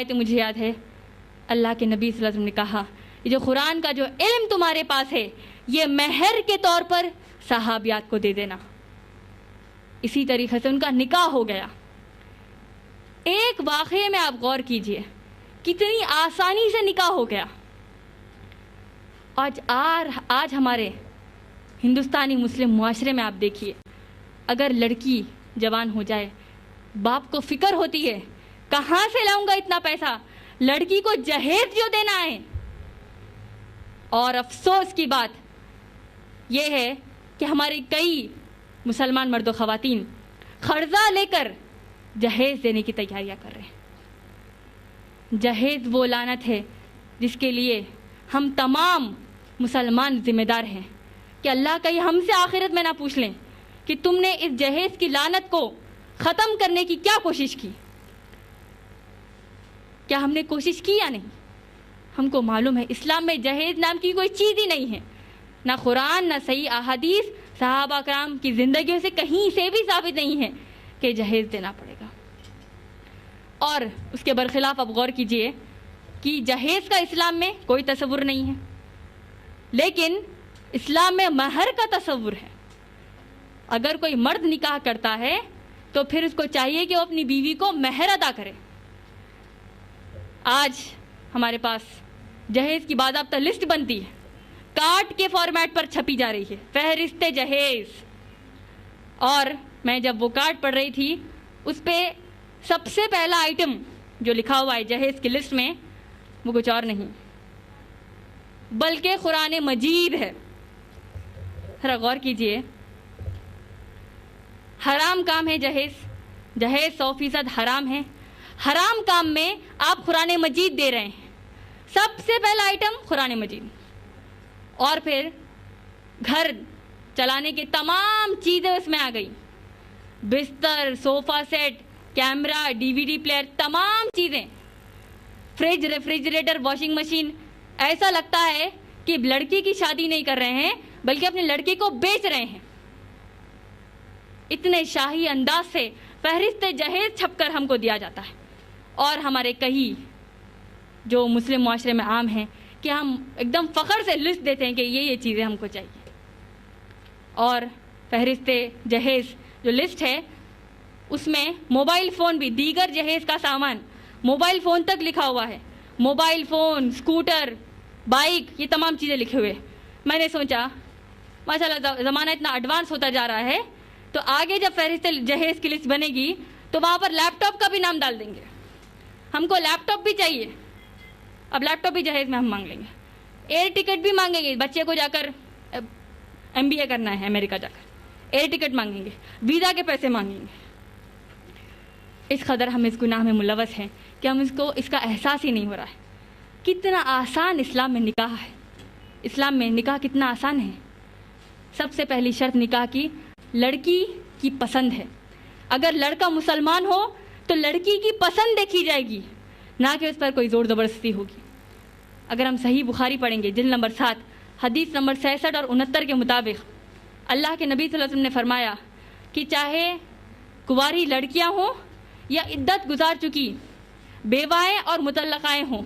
تو مجھے یاد ہے اللہ کے نبی صلی اللہ علیہ وسلم نے کہا یہ جو قرآن کا جو علم تمہارے پاس ہے یہ مہر کے طور پر صحابیات کو دے دینا. اسی طریقے سے ان کا نکاح ہو گیا. ایک واقعے میں آپ غور کیجئے کتنی آسانی سے نکاح ہو گیا. آج ہمارے ہندوستانی مسلم معاشرے میں آپ دیکھیے اگر لڑکی جوان ہو جائے باپ کو فکر ہوتی ہے کہاں سے لاؤں گا اتنا پیسہ, لڑکی کو جہیز جو دینا ہے. اور افسوس کی بات یہ ہے کہ ہمارے کئی مسلمان مرد و خواتین قرضہ لے کر جہیز دینے کی تیاریاں کر رہے ہیں. جہیز وہ لعنت ہے جس کے لیے ہم تمام مسلمان ذمہ دار ہیں کہ اللہ کہیں ہم سے آخرت میں نہ پوچھ لیں کہ تم نے اس جہیز کی لعنت کو ختم کرنے کی کیا کوشش کی. کیا ہم نے کوشش کی یا نہیں؟ ہم کو معلوم ہے اسلام میں جہیز نام کی کوئی چیز ہی نہیں ہے. نہ قرآن نہ صحیح احادیث صحابہ کرام کی زندگیوں سے کہیں سے بھی ثابت نہیں ہے کہ جہیز دینا پڑے گا. اور اس کے برخلاف اب غور کیجئے کہ جہیز کا اسلام میں کوئی تصور نہیں ہے لیکن اسلام میں مہر کا تصور ہے. اگر کوئی مرد نکاح کرتا ہے تو پھر اس کو چاہیے کہ وہ اپنی بیوی کو مہر ادا کرے. آج ہمارے پاس جہیز کی باضابطہ لسٹ بنتی ہے, کارڈ کے فارمیٹ پر چھپی جا رہی ہے, فہرست جہیز. اور میں جب وہ کارڈ پڑھ رہی تھی اس پہ سب سے پہلا آئٹم جو لکھا ہوا ہے جہیز کی لسٹ میں وہ کچھ اور نہیں بلکہ قرآن مجید ہے. ذرا غور کیجئے, حرام کام ہے جہیز, جہیز 100% حرام ہے. حرام کام میں آپ قرآن مجید دے رہے ہیں. سب سے پہلا آئٹم قرآن مجید, اور پھر گھر چلانے کی تمام چیزیں اس میں آ گئی, بستر, صوفہ سیٹ, کیمرہ, DVD پلیئر, تمام چیزیں, فریج, ریفریجریٹر, واشنگ مشین. ایسا لگتا ہے کہ لڑکی کی شادی نہیں کر رہے ہیں بلکہ اپنے لڑکی کو بیچ رہے ہیں. اتنے شاہی انداز سے فہرست جہیز چھپ کر ہم کو دیا جاتا ہے. اور ہمارے کئی جو مسلم معاشرے میں عام ہیں کہ ہم ایک دم فخر سے لسٹ دیتے ہیں کہ یہ چیزیں ہم کو چاہیے. اور فہرست جہیز جو لسٹ ہے اس میں موبائل فون بھی, دیگر جہیز کا سامان موبائل فون تک لکھا ہوا ہے. موبائل فون, اسکوٹر, بائک, یہ تمام چیزیں لکھے ہوئے. میں نے سوچا ماشاءاللہ زمانہ اتنا ایڈوانس ہوتا جا رہا ہے تو آگے جب فہرست جہیز کی لسٹ بنے گی تو وہاں پر لیپ ٹاپ کا بھی نام ڈال دیں گے. ہم کو لیپ ٹاپ بھی چاہیے, اب لیپ ٹاپ بھی جہیز میں ہم مانگ لیں گے. ایئر ٹکٹ بھی مانگیں گے, بچے کو جا کر MBA کرنا ہے امریکہ جا کر, ایئر ٹکٹ مانگیں گے, ویزا کے پیسے مانگیں گے. اس قدر ہم اس گناہ میں ملوث ہیں کہ ہم اس کا احساس ہی نہیں ہو رہا ہے. کتنا آسان اسلام میں نکاح ہے. اسلام میں نکاح کتنا آسان ہے. سب سے پہلی شرط نکاح کی لڑکی کی پسند ہے. اگر لڑکا مسلمان ہو تو لڑکی کی پسند دیکھی جائے گی, نہ کہ اس پر کوئی زور زبردستی ہوگی. اگر ہم صحیح بخاری پڑھیں گے جلد نمبر 7 حدیث نمبر 66 اور 69 کے مطابق اللہ کے نبی صلی اللہ علیہ وسلم نے فرمایا کہ چاہے کنواری لڑکیاں ہوں یا عدت گزار چکی بیوائیں اور مطلقائیں ہوں,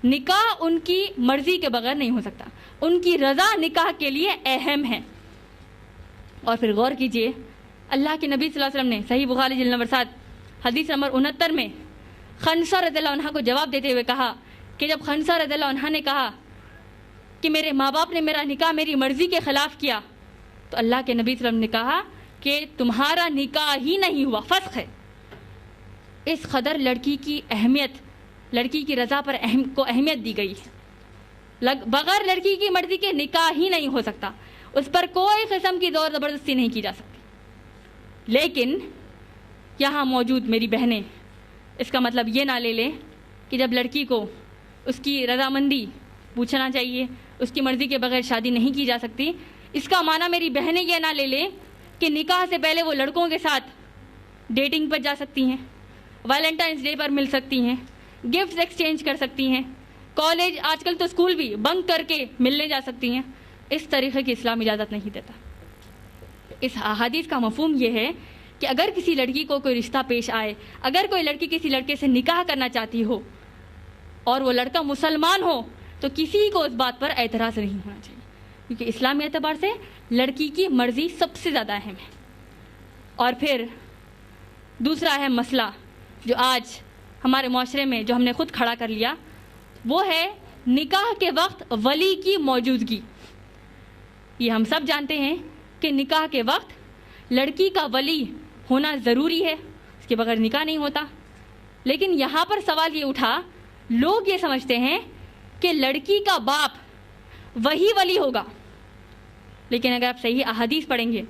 نکاح ان کی مرضی کے بغیر نہیں ہو سکتا. ان کی رضا نکاح کے لیے اہم ہے. اور پھر غور کیجئے اللہ کے نبی صلی اللہ علیہ وسلم نے صحیح بخاری جلد نمبر 7 حدیث نمبر 69 میں خنسہ رضی اللہ عنہ کو جواب دیتے ہوئے کہا کہ جب خنسہ رضی اللہ عنہ نے کہا کہ میرے ماں باپ نے میرا نکاح میری مرضی کے خلاف کیا تو اللہ کے نبی صلی اللہ علیہ وسلم نے کہا کہ تمہارا نکاح ہی نہیں ہوا, فسخ ہے. اس قدر لڑکی کی اہمیت, لڑکی کی رضا پر اہمیت دی گئی ہے. بغیر لڑکی کی مرضی کے نکاح ہی نہیں ہو سکتا, اس پر کوئی قسم کی زور زبردستی نہیں کی جا سکتی. لیکن یہاں موجود میری بہنیں اس کا مطلب یہ نہ لے لیں کہ جب لڑکی کو اس کی رضامندی پوچھنا چاہیے, اس کی مرضی کے بغیر شادی نہیں کی جا سکتی. اس کا معنی میری بہنیں یہ نہ لے لیں کہ نکاح سے پہلے وہ لڑکوں کے ساتھ ڈیٹنگ پر جا سکتی ہیں, ویلنٹائنس ڈے پر مل سکتی ہیں, گفٹس ایکسچینج کر سکتی ہیں, کالج آج کل تو اسکول بھی بنک کر کے ملنے جا سکتی ہیں. اس طریقے کی اسلام اجازت نہیں دیتا. اس احادیث کا مفہوم یہ ہے کہ اگر کسی لڑکی کو کوئی رشتہ پیش آئے, اگر کوئی لڑکی کسی لڑکے سے نکاح کرنا چاہتی ہو اور وہ لڑکا مسلمان ہو تو کسی کو اس بات پر اعتراض نہیں ہونا چاہیے، کیونکہ اسلامی اعتبار سے لڑکی کی مرضی سب سے زیادہ اہم ہے۔ اور پھر دوسرا اہم مسئلہ جو آج ہمارے معاشرے میں جو ہم نے خود کھڑا کر لیا، وہ ہے نکاح کے وقت ولی کی موجودگی۔ یہ ہم سب جانتے ہیں کہ نکاح کے وقت لڑکی کا ولی ہونا ضروری ہے، اس کے بغیر نکاح نہیں ہوتا۔ لیکن یہاں پر سوال یہ اٹھا، لوگ یہ سمجھتے ہیں کہ لڑکی کا باپ وہی ولی ہوگا، لیکن اگر آپ صحیح احادیث پڑھیں گے،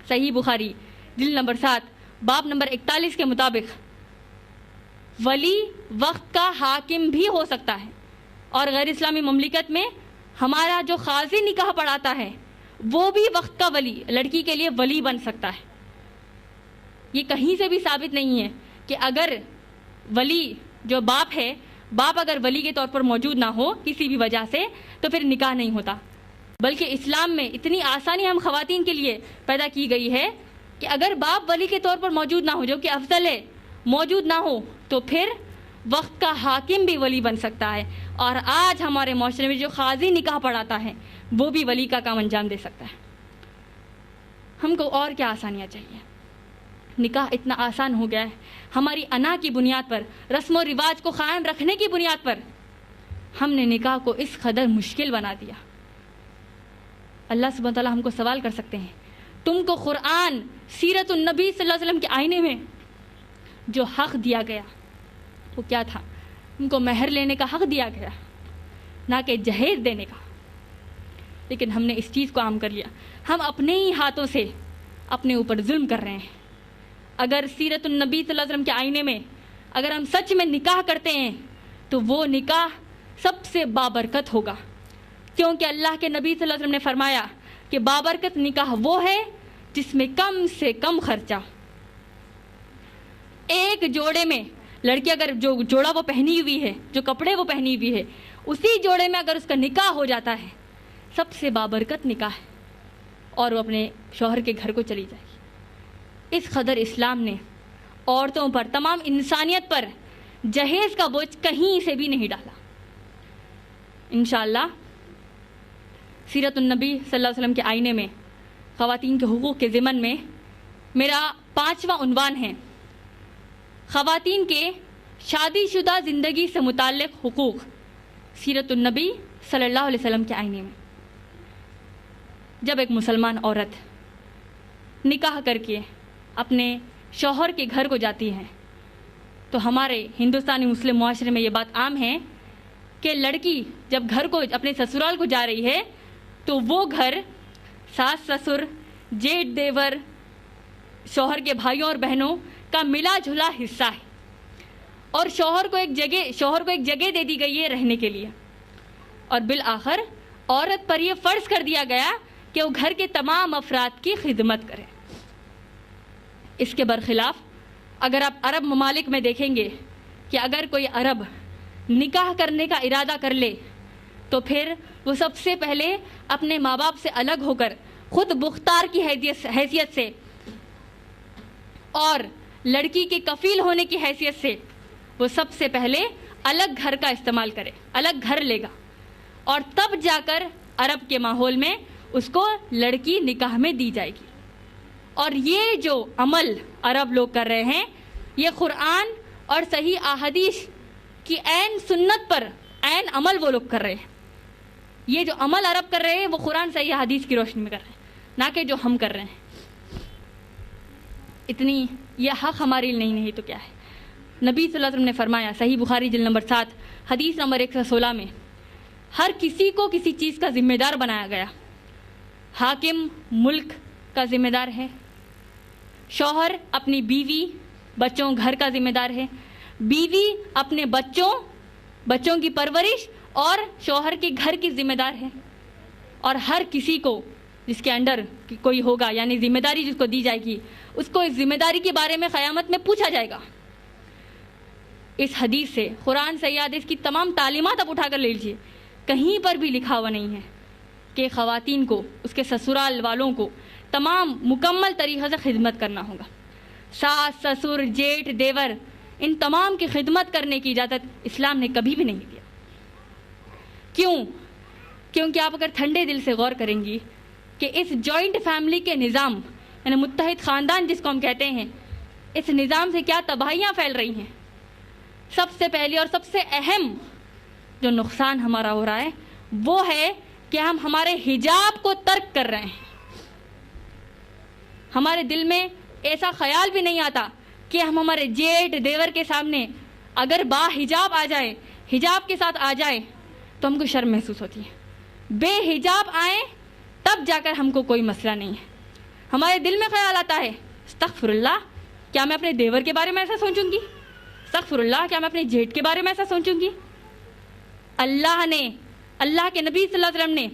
صحیح بخاری جلد نمبر 7 باب نمبر 41 کے مطابق ولی وقت کا حاکم بھی ہو سکتا ہے، اور غیر اسلامی مملکت میں ہمارا جو قاضی نکاح پڑھاتا ہے وہ بھی وقت کا ولی، لڑکی کے لیے ولی بن سکتا ہے۔ یہ کہیں سے بھی ثابت نہیں ہے کہ اگر ولی جو باپ ہے، باپ اگر ولی کے طور پر موجود نہ ہو کسی بھی وجہ سے تو پھر نکاح نہیں ہوتا، بلکہ اسلام میں اتنی آسانی ہم خواتین کے لیے پیدا کی گئی ہے کہ اگر باپ ولی کے طور پر موجود نہ ہو، جو کہ افضل ہے، موجود نہ ہو تو پھر وقت کا حاکم بھی ولی بن سکتا ہے، اور آج ہمارے معاشرے میں جو قاضی نکاح پڑھاتا ہے وہ بھی ولی کا کام انجام دے سکتا ہے۔ ہم کو اور کیا آسانیاں چاہیے؟ نکاح اتنا آسان ہو گیا ہے، ہماری انا کی بنیاد پر، رسم و رواج کو قائم رکھنے کی بنیاد پر ہم نے نکاح کو اس قدر مشکل بنا دیا۔ اللہ سبحانہ تعالیٰ ہم کو سوال کر سکتے ہیں، تم کو قرآن سیرت النبی صلی اللہ علیہ وسلم کے آئینے میں جو حق دیا گیا وہ کیا تھا؟ تم کو مہر لینے کا حق دیا گیا، نہ کہ جہیز دینے کا۔ لیکن ہم نے اس چیز کو عام کر لیا، ہم اپنے ہی ہاتھوں سے اپنے اوپر ظلم کر رہے ہیں۔ اگر سیرت النبی صلی اللہ علیہ وسلم کے آئینے میں اگر ہم سچ میں نکاح کرتے ہیں تو وہ نکاح سب سے بابرکت ہوگا، کیونکہ اللہ کے نبی صلی اللہ علیہ وسلم نے فرمایا کہ بابرکت نکاح وہ ہے جس میں کم سے کم خرچہ۔ ایک جوڑے میں لڑکی اگر جو جوڑا وہ پہنی ہوئی ہے، جو کپڑے وہ پہنی ہوئی ہے، اسی جوڑے میں اگر اس کا نکاح ہو جاتا ہے سب سے بابرکت نکاح ہے، اور وہ اپنے شوہر کے گھر کو چلی جائے گی۔ اس قدر اسلام نے عورتوں پر، تمام انسانیت پر جہیز کا بوجھ کہیں سے بھی نہیں ڈالا۔ انشاءاللہ سیرت النبی صلی اللہ علیہ وسلم کے آئینے میں خواتین کے حقوق کے ضمن میں میرا 5واں عنوان ہے خواتین کے شادی شدہ زندگی سے متعلق حقوق، سیرت النبی صلی اللہ علیہ وسلم کے آئینے میں۔ جب ایک مسلمان عورت نکاح کر کے اپنے شوہر کے گھر کو جاتی ہے تو ہمارے ہندوستانی مسلم معاشرے میں یہ بات عام ہے کہ لڑکی جب گھر کو، اپنے سسرال کو جا رہی ہے تو وہ گھر ساس سسر، جیٹھ دیور، شوہر کے بھائیوں اور بہنوں کا ملا جھلا حصہ ہے، اور شوہر کو ایک جگہ دے دی گئی ہے رہنے کے لیے، اور بالآخر عورت پر یہ فرض کر دیا گیا کہ وہ گھر کے تمام افراد کی خدمت کرے۔ اس کے برخلاف اگر آپ عرب ممالک میں دیکھیں گے کہ اگر کوئی عرب نکاح کرنے کا ارادہ کر لے تو پھر وہ سب سے پہلے اپنے ماں باپ سے الگ ہو کر خود مختار کی حیثیت سے اور لڑکی کے کفیل ہونے کی حیثیت سے وہ سب سے پہلے الگ گھر کا استعمال کرے، الگ گھر لے گا، اور تب جا کر عرب کے ماحول میں اس کو لڑکی نکاح میں دی جائے گی۔ اور یہ جو عمل عرب لوگ کر رہے ہیں، یہ قرآن اور صحیح احادیث کی عین سنت پر عین عمل وہ لوگ کر رہے ہیں۔ یہ جو عمل عرب کر رہے ہیں وہ قرآن صحیح حدیث کی روشنی میں کر رہے ہیں، نہ کہ جو ہم کر رہے ہیں۔ اتنی یہ حق ہمارے لیے نہیں تو کیا ہے؟ نبی صلی اللہ علیہ وسلم نے فرمایا، صحیح بخاری جلد نمبر 7 حدیث نمبر 116 میں، ہر کسی کو کسی چیز کا ذمہ دار بنایا گیا۔ حاکم ملک کا ذمہ دار ہے، شوہر اپنی بیوی بچوں گھر کا ذمہ دار ہے، بیوی اپنے بچوں کی پرورش اور شوہر کے گھر کی ذمہ دار ہے، اور ہر کسی کو جس کے انڈر کوئی ہوگا، یعنی ذمہ داری جس کو دی جائے گی، اس کو اس ذمہ داری کے بارے میں قیامت میں پوچھا جائے گا۔ اس حدیث سے، قرآن صحیح حدیث کی تمام تعلیمات آپ اٹھا کر لے لیجیے، کہیں پر بھی لکھا ہوا نہیں ہے کہ خواتین کو، اس کے سسرال والوں کو تمام مکمل طریقے سے خدمت کرنا ہوگا۔ ساس سسر جیٹھ دیور ان تمام کی خدمت کرنے کی اجازت اسلام نے کبھی بھی نہیں دیا. کیوں؟ کیونکہ آپ اگر ٹھنڈے دل سے غور کریں گی کہ اس جوائنٹ فیملی کے نظام یعنی متحد خاندان جس کو ہم کہتے ہیں، اس نظام سے کیا تباہیاں پھیل رہی ہیں. سب سے پہلی اور سب سے اہم جو نقصان ہمارا ہو رہا ہے وہ ہے کہ ہم ہمارے حجاب کو ترک کر رہے ہیں. ہمارے دل میں ایسا خیال بھی نہیں آتا کہ ہم ہمارے جیٹ دیور کے سامنے اگر با حجاب آ جائے، حجاب کے ساتھ آ جائے تو ہم کو شرم محسوس ہوتی ہے. بے حجاب آئیں تب جا کر ہم کو کوئی مسئلہ نہیں ہے. ہمارے دل میں خیال آتا ہے استغفر اللہ، کیا میں اپنے دیور کے بارے میں ایسا سوچوں گی؟ استغفر اللہ، کیا میں اپنے جیٹ کے بارے میں ایسا سوچوں گی؟ اللہ کے نبی صلی اللہ علیہ وسلم نے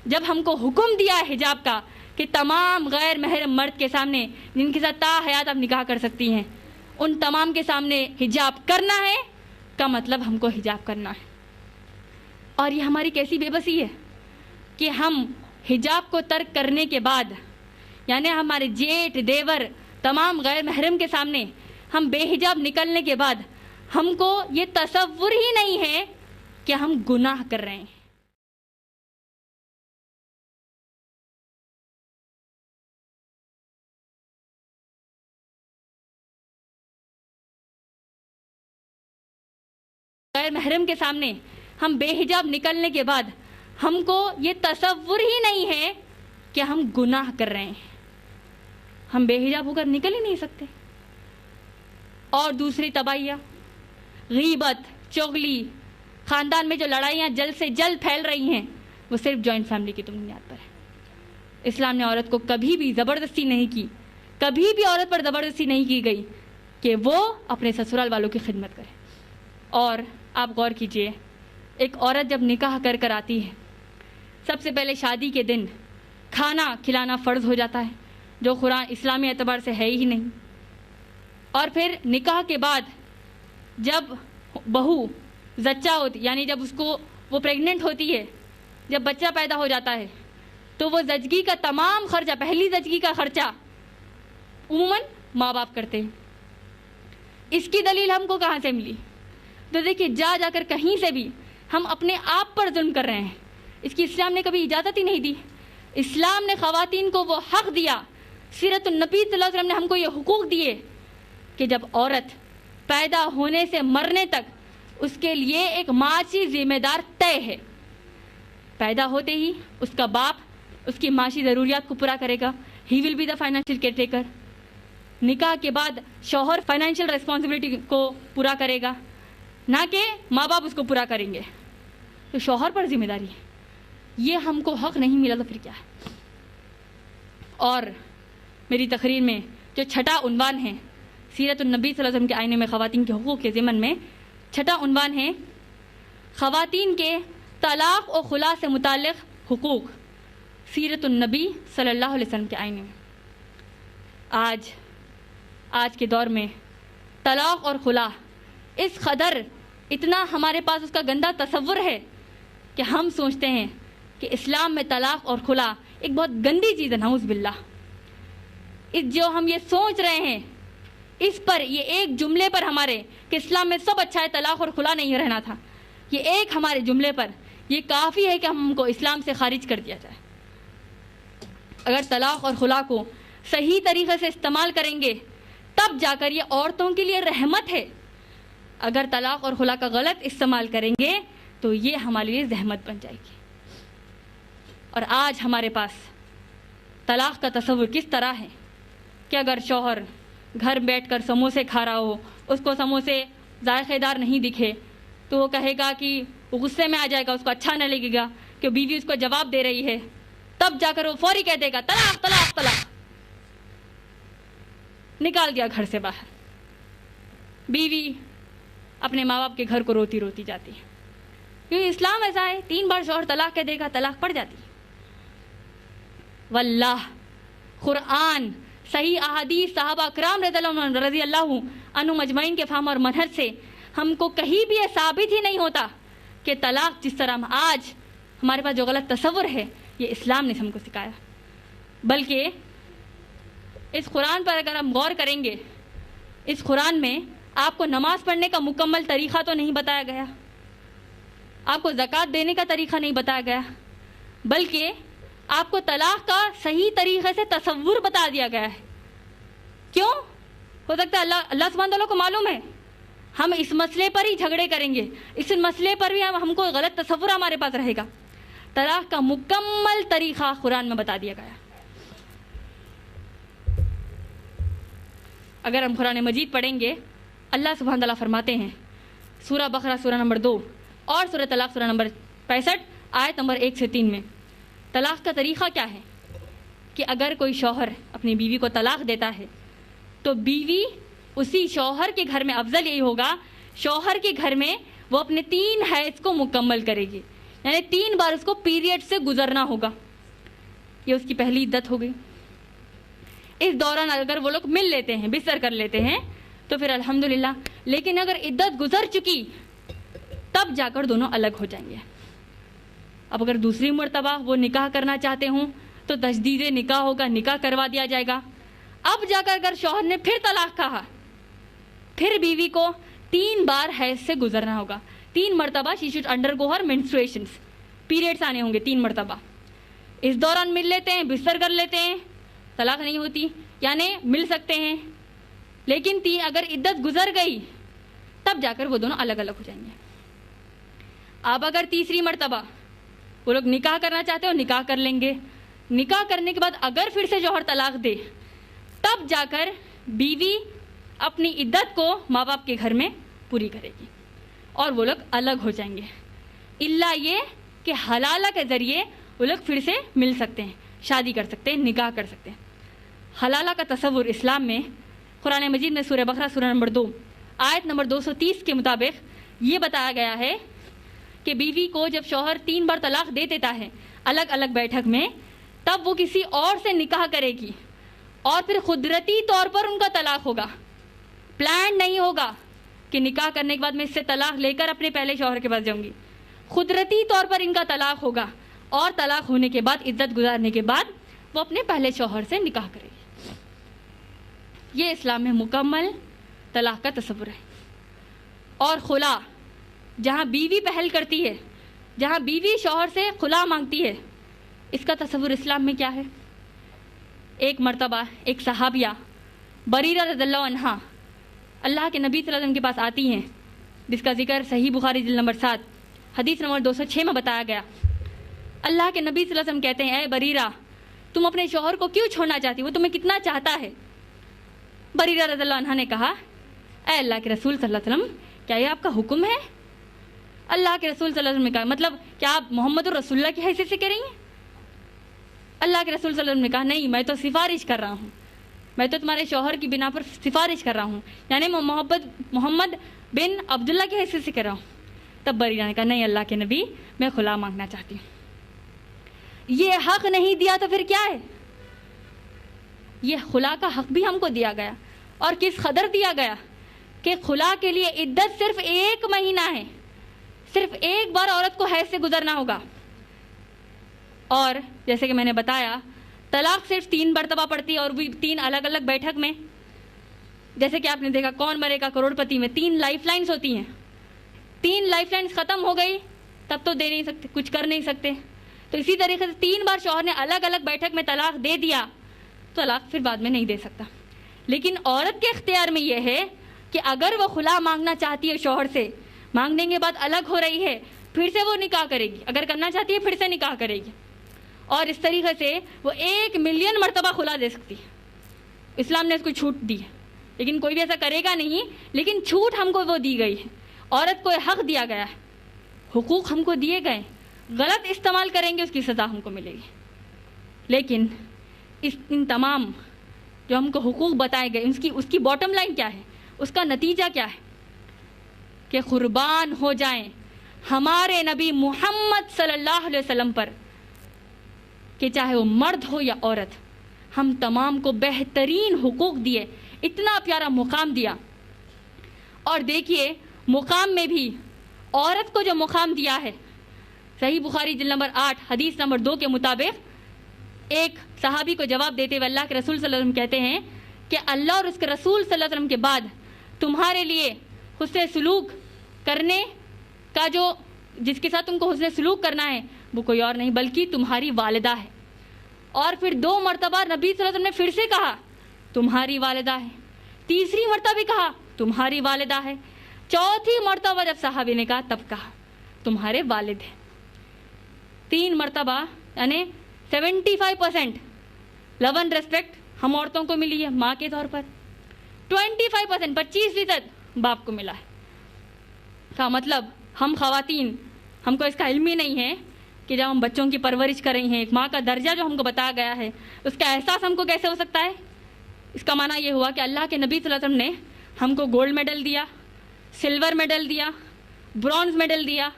جب ہم کو حکم دیا ہے حجاب کا کہ تمام غیر محرم مرد کے سامنے جن کے ساتھ تا حیات آپ نکاح کر سکتی ہیں، ان تمام کے سامنے حجاب کرنا ہے کا مطلب ہم کو حجاب کرنا ہے. اور یہ ہماری کیسی بے بسی ہے کہ ہم حجاب کو ترک کرنے کے بعد یعنی ہمارے جیٹ دیور تمام غیر محرم کے سامنے ہم بے حجاب نکلنے کے بعد ہم کو یہ تصور ہی نہیں ہے کہ ہم گناہ کر رہے ہیں. غیر محرم کے سامنے ہم بے حجاب نکلنے کے بعد ہم کو یہ تصور ہی نہیں ہے کہ ہم گناہ کر رہے ہیں. ہم بے حجاب ہو کر نکل ہی نہیں سکتے. اور دوسری تباہیاں، غیبت، چغلی، خاندان میں جو لڑائیاں جلد سے جلد پھیل رہی ہیں وہ صرف جوائنٹ فیملی کی بنیاد پر ہے. اسلام نے عورت کو کبھی بھی زبردستی نہیں کی، کبھی بھی عورت پر زبردستی نہیں کی گئی کہ وہ اپنے سسرال والوں کی خدمت کرے. اور آپ غور کیجئے، ایک عورت جب نکاح کر کر آتی ہے سب سے پہلے شادی کے دن کھانا کھلانا فرض ہو جاتا ہے جو قرآن اسلامی اعتبار سے ہے ہی نہیں. اور پھر نکاح کے بعد جب بہو زچہ ہوتی یعنی جب اس کو وہ پریگننٹ ہوتی ہے، جب بچہ پیدا ہو جاتا ہے تو وہ زچگی کا تمام خرچہ، پہلی زچگی کا خرچہ عموماً ماں باپ کرتے ہیں. اس کی دلیل ہم کو کہاں سے ملی؟ تو دیکھیے جا کر کہیں سے بھی ہم اپنے آپ پر ظلم کر رہے ہیں. اس کی اسلام نے کبھی اجازت ہی نہیں دی. اسلام نے خواتین کو وہ حق دیا، سیرت النبی صلی اللہ علیہ وسلم نے ہم کو یہ حقوق دیے کہ جب عورت پیدا ہونے سے مرنے تک اس کے لیے ایک معاشی ذمہ دار طے ہے. پیدا ہوتے ہی اس کا باپ اس کی معاشی ضروریات کو پورا کرے گا، he will be the financial caretaker. نکاح کے بعد شوہر فائنینشیل ریسپانسبلٹی کو پورا کرے گا، نہ کہ ماں باپ اس کو پورا کریں گے. تو شوہر پر ذمہ داری ہے. یہ ہم کو حق نہیں ملا تو پھر کیا ہے؟ اور میری تقریر میں جو چھٹا عنوان ہے سیرت النبی صلی اللہ علیہ وسلم کے آئینے میں خواتین کے حقوق کے ضمن میں، چھٹا عنوان ہے خواتین کے طلاق و خلا سے متعلق حقوق، سیرت النبی صلی اللہ علیہ وسلم کے آئینے میں. آج کے دور میں طلاق اور خلا اس قدر اتنا ہمارے پاس اس کا گندا تصور ہے کہ ہم سوچتے ہیں کہ اسلام میں طلاق اور خلا ایک بہت گندی چیز ہے. نعوذ باللہ. جو ہم یہ سوچ رہے ہیں اس پر، یہ ایک جملے پر ہمارے کہ اسلام میں سب اچھا ہے، طلاق اور خلا نہیں رہنا تھا، یہ ایک ہمارے جملے پر یہ کافی ہے کہ ہم کو اسلام سے خارج کر دیا جائے. اگر طلاق اور خلا کو صحیح طریقے سے استعمال کریں گے تب جا کر یہ عورتوں کے لیے رحمت ہے. اگر طلاق اور خلا کا غلط استعمال کریں گے تو یہ ہمارے لیے زحمت بن جائے گی. اور آج ہمارے پاس طلاق کا تصور کس طرح ہے کہ اگر شوہر گھر بیٹھ کر سموسے کھا رہا ہو، اس کو سموسے ذائقے دار نہیں دکھے تو وہ کہے گا کہ وہ غصے میں آ جائے گا، اس کو اچھا نہ لگے گا کہ بیوی اس کو جواب دے رہی ہے. تب جا کر وہ فوری کہہ دے گا طلاق طلاق طلاق، نکال دیا گھر سے باہر. بیوی اپنے ماں باپ کے گھر کو روتی روتی جاتی ہے کیونکہ اسلام ایسا ہے 3 بار شوہر طلاق کہہ دے گا طلاق پڑ جاتی ہے. واللہ قرآن، صحیح احادیث، صحابہ اکرام رضی اللہ عنہم اجمعین کے فہم اور منہج سے ہم کو کہیں بھی یہ ثابت ہی نہیں ہوتا کہ طلاق جس طرح آج ہمارے پاس جو غلط تصور ہے یہ اسلام نے ہم کو سکھایا. بلکہ اس قرآن پر اگر ہم غور کریں گے، اس قرآن میں آپ کو نماز پڑھنے کا مکمل طریقہ تو نہیں بتایا گیا، آپ کو زکوٰۃ دینے کا طریقہ نہیں بتایا گیا، بلکہ آپ کو طلاق کا صحیح طریقے سے تصور بتا دیا گیا ہے۔ کیوں؟ ہو سکتا ہے اللہ سبحانہ تعالیٰ کو معلوم ہے ہم اس مسئلے پر ہی جھگڑے کریں گے، اس مسئلے پر بھی ہم کو غلط تصور ہمارے پاس رہے گا۔ طلاق کا مکمل طریقہ قرآن میں بتا دیا گیا۔ اگر ہم قرآن مجید پڑھیں گے، اللہ سبحانہ تعالیٰ فرماتے ہیں سورہ بقرہ سورہ نمبر 2 اور سورہ طلاق سورہ نمبر 65 آیت نمبر 1 سے 3 میں طلاق کا طریقہ کیا ہے کہ اگر کوئی شوہر اپنی بیوی کو طلاق دیتا ہے تو بیوی اسی شوہر کے گھر میں افضل یہی ہوگا، شوہر کے گھر میں وہ اپنے 3 حیض کو مکمل کرے گی، یعنی 3 بار اس کو پیریڈ سے گزرنا ہوگا۔ یہ اس کی پہلی عدت ہو گئی۔ اس دوران اگر وہ لوگ مل لیتے ہیں، بستر کر لیتے ہیں تو پھر الحمدللہ، لیکن اگر عدت گزر چکی تب جا کر دونوں الگ ہو جائیں گے۔ اب اگر دوسری مرتبہ وہ نکاح کرنا چاہتے ہوں تو تجدید نکاح ہوگا، نکاح کروا دیا جائے گا۔ اب جا کر اگر شوہر نے پھر طلاق کہا، پھر بیوی کو 3 بار حیض سے گزرنا ہوگا، 3 مرتبہ she should undergo her menstruations، periods آنے ہوں گے 3 مرتبہ۔ اس دوران مل لیتے ہیں، بستر کر لیتے ہیں، طلاق نہیں ہوتی، یعنی مل سکتے ہیں، لیکن اگر عدت گزر گئی تب جا کر وہ دونوں الگ الگ ہو جائیں گے۔ اب اگر تیسری مرتبہ وہ لوگ نکاح کرنا چاہتے ہو، نکاح کر لیں گے۔ نکاح کرنے کے بعد اگر پھر سے شوہر طلاق دے تب جا کر بیوی اپنی عدت کو ماں باپ کے گھر میں پوری کرے گی اور وہ لوگ الگ ہو جائیں گے، الا یہ کہ حلالہ کے ذریعے وہ لوگ پھر سے مل سکتے ہیں، شادی کر سکتے ہیں، نکاح کر سکتے ہیں۔ حلالہ کا تصور اسلام میں قرآن مجید میں سورہ بقرہ سورہ نمبر 2 آیت نمبر 230 کے مطابق یہ بتایا گیا ہے کہ بیوی کو جب شوہر 3 بار طلاق دے دیتا ہے الگ الگ بیٹھک میں، تب وہ کسی اور سے نکاح کرے گی اور پھر قدرتی طور پر ان کا طلاق ہوگا، پلان نہیں ہوگا کہ نکاح کرنے کے بعد میں اس سے طلاق لے کر اپنے پہلے شوہر کے پاس جاؤں گی۔ قدرتی طور پر ان کا طلاق ہوگا اور طلاق ہونے کے بعد، عدت گزارنے کے بعد وہ اپنے پہلے شوہر سے نکاح کرے گی۔ یہ اسلام میں مکمل طلاق کا تصور ہے۔ اور خلا، جہاں بیوی پہل کرتی ہے، جہاں بیوی شوہر سے خلا مانگتی ہے، اس کا تصور اسلام میں کیا ہے؟ ایک مرتبہ ایک صحابیہ بریرہ رضی اللہ عنہا اللہ کے نبی صلی اللہ علیہ وسلم کے پاس آتی ہیں، جس کا ذکر صحیح بخاری جلد نمبر 7 حدیث نمبر 206 میں بتایا گیا۔ اللہ کے نبی صلی اللہ علیہ وسلم کہتے ہیں، اے بریرہ، تم اپنے شوہر کو کیوں چھوڑنا چاہتی؟ وہ تمہیں کتنا چاہتا ہے؟ بریرہ رضی اللہ عنہا نے کہا، اے اللہ کے رسول صلی اللہ علیہ وسلم، کیا یہ آپ کا حکم ہے؟ اللہ کے رسول صلی اللہ علیہ وسلم نے کہا، مطلب کیا آپ محمد الرسول اللہ کی حیثیت سے کہہ رہی ہیں؟ اللہ کے رسول صلی اللہ علیہ وسلم نے کہا، نہیں، میں تو سفارش کر رہا ہوں، میں تو تمہارے شوہر کی بنا پر سفارش کر رہا ہوں، یعنی میں محمد بن عبداللہ کی حیثیت سے کہہ رہا ہوں۔ تب بریرہ نے کہا، نہیں اللہ کے نبی، میں خلا مانگنا چاہتی ہوں۔ یہ حق نہیں دیا تو پھر کیا ہے؟ یہ خلا کا حق بھی ہم کو دیا گیا، اور کس قدر دیا گیا کہ خلا کے لیے عدت صرف 1 مہینہ ہے، صرف 1 بار عورت کو حیض سے گزرنا ہوگا۔ اور جیسے کہ میں نے بتایا، طلاق صرف 3 مرتبہ پڑتی ہے، اور بھی 3 الگ الگ بیٹھک میں۔ جیسے کہ آپ نے دیکھا کون مرے گا کروڑ پتی میں 3 لائف لائنز ہوتی ہیں، 3 لائف لائنز ختم ہو گئی تب تو دے نہیں سکتے، کچھ کر نہیں سکتے۔ تو اسی طریقے سے 3 بار شوہر نے الگ الگ بیٹھک میں طلاق دے دیا تو طلاق پھر بعد میں نہیں دے سکتا۔ لیکن عورت کے اختیار میں یہ ہے کہ اگر وہ خلا مانگنا چاہتی ہے شوہر سے، مانگنے کے بعد الگ ہو رہی ہے، پھر سے وہ نکاح کرے گی، اگر کرنا چاہتی ہے پھر سے نکاح کرے گی، اور اس طریقے سے وہ 1 ملین مرتبہ خلا دے سکتی ہے۔ اسلام نے اس کو چھوٹ دی ہے، لیکن کوئی بھی ایسا کرے گا نہیں، لیکن چھوٹ ہم کو وہ دی گئی ہے، عورت کو حق دیا گیا ہے، حقوق ہم کو دیے گئے، غلط استعمال کریں گے اس کی سزا ہم کو ملے گی۔ لیکن ان تمام جو ہم کو حقوق بتائے گئے، اس کی باٹم لائن کیا ہے، اس کا نتیجہ کیا ہے؟ کہ قربان ہو جائیں ہمارے نبی محمد صلی اللہ علیہ وسلم پر، کہ چاہے وہ مرد ہو یا عورت، ہم تمام کو بہترین حقوق دیے، اتنا پیارا مقام دیا۔ اور دیکھیے مقام میں بھی عورت کو جو مقام دیا ہے، صحیح بخاری جلد نمبر 8 حدیث نمبر 2 کے مطابق ایک صحابی کو جواب دیتے ہوئے اللہ کے رسول صلی اللہ علیہ وسلم کہتے ہیں کہ اللہ اور اس کے رسول صلی اللہ علیہ وسلم کے بعد تمہارے لیے حسن سلوک کرنے کا جو جس کے ساتھ تم کو حسن سلوک کرنا ہے وہ کوئی اور نہیں بلکہ تمہاری والدہ ہے. اور پھر 2 مرتبہ نبی صلی اللہ علیہ وسلم نے پھر سے کہا تمہاری والدہ ہے. تیسری مرتبہ بھی کہا تمہاری والدہ ہے. چوتھی مرتبہ جب صحابی نے کہا تب کہا تمہارے والد ہیں. 3 مرتبہ یعنی 75% لو اینڈ ریسپیکٹ ہم عورتوں کو ملی ہے ماں کے طور پر. 25% 25% باپ کو ملا ہے. کا مطلب ہم خواتین ہم کو اس کا علم ہی نہیں ہے کہ جب ہم بچوں کی پرورش کر رہی ہیں ایک ماں کا درجہ جو ہم کو بتایا گیا ہے اس کا احساس ہم کو کیسے ہو سکتا ہے. اس کا معنی یہ ہوا کہ اللہ کے نبی صلی اللہ علیہ وسلم نے ہم کو گولڈ میڈل دیا, سلور میڈل دیا, برونز میڈل دیا,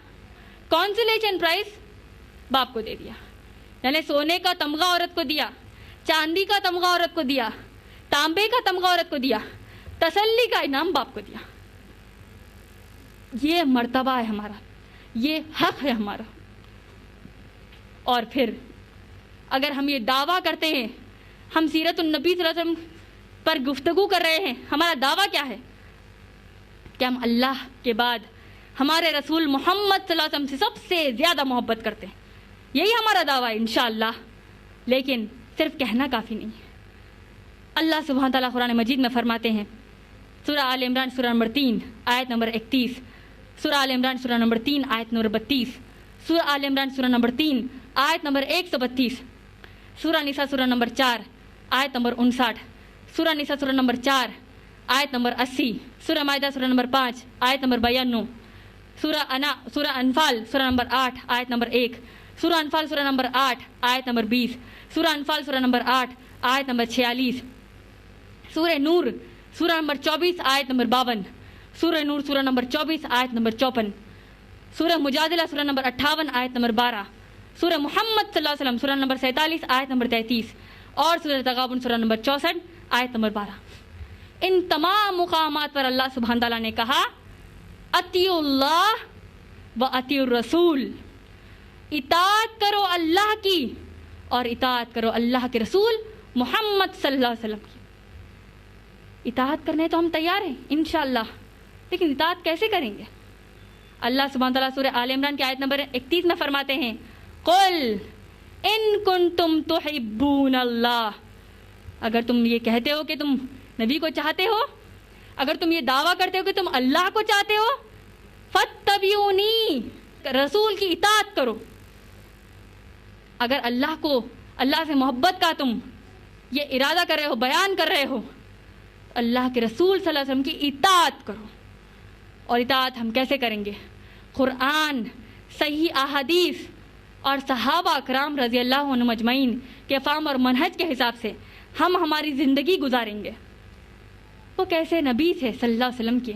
کانسولیشن پرائز باپ کو دے دیا. یعنی سونے کا تمغہ عورت کو دیا, چاندی کا تمغہ عورت کو دیا, تانبے کا تمغہ عورت کو دیا, تسلی کا انعام باپ کو دیا. یہ مرتبہ ہے ہمارا, یہ حق ہے ہمارا. اور پھر اگر ہم یہ دعویٰ کرتے ہیں, ہم سیرت النبی صلی اللہ علیہ وسلم پر گفتگو کر رہے ہیں, ہمارا دعویٰ کیا ہے کہ ہم اللہ کے بعد ہمارے رسول محمد صلی اللہ علیہ وسلم سے سب سے زیادہ محبت کرتے ہیں. یہی ہمارا دعویٰ ہے انشاءاللہ. لیکن صرف کہنا کافی نہیں ہے. اللہ سبحانہ تعالیٰ قرآن مجید میں فرماتے ہیں سورہ آل عمران سورہ نمبر 3 آیت نمبر 31, سورہ آل عمران سورہ نمبر 3 آیت نمبر 32, سورہ آل عمران سورہ نمبر 3 آیت نمبر 132, سورہ نساء سورہ نمبر 4 آیت نمبر 59, سورہ نساء سورہ نمبر 4 آیت نمبر 80, سورہ مائدہ سورہ نمبر 5 آیت نمبر 92, سورہ انفال سورہ نمبر 8 آیت نمبر 1, سورہ انفال سورہ نمبر 8 آیت نمبر 20, سورہ انفال سورہ نمبر 8 آیت نمبر 46, سورہ نور سورہ نمبر 24 آیت نمبر 52, سورہ نور سورہ نمبر 24 آیت نمبر 54, سورہ مجادلہ سورہ نمبر 58 آیت نمبر 12, سورہ محمد صلی اللہ علیہ وسلم سورہ نمبر 47 آیت نمبر 33 اور سورہ تغابن سورہ نمبر 64 آیت نمبر 12. ان تمام مقامات پر اللہ سبحانہ تعالیٰ نے کہا اطیعوا اللہ و اطیعوا الرسول, اطاعت کرو اللہ کی اور اطاعت کرو اللہ کے رسول محمد صلی اللہ علیہ وسلم کی. اطاعت کرنے تو ہم تیار ہیں انشاءاللہ, لیکن اطاعت کیسے کریں گے؟ اللہ سبحانہ تعالیٰ سورہ آل عمران کی آیت نمبر 31 میں فرماتے ہیں قل ان کنتم تحبون اللہ, اگر تم یہ کہتے ہو کہ تم نبی کو چاہتے ہو, اگر تم یہ دعویٰ کرتے ہو کہ تم اللہ کو چاہتے ہو, فاتبعونی, رسول کی اطاعت کرو. اگر اللہ سے محبت کا تم یہ ارادہ کر رہے ہو, بیان کر رہے ہو, اللہ کے رسول صلی اللہ علیہ وسلم کی اطاعت کرو. اور اطاعت ہم کیسے کریں گے؟ قرآن, صحیح احادیث اور صحابہ کرام رضی اللہ عنہم اجمعین کے فہم اور منہج کے حساب سے ہم ہماری زندگی گزاریں گے. وہ کیسے نبی تھے صلی اللہ علیہ وسلم کے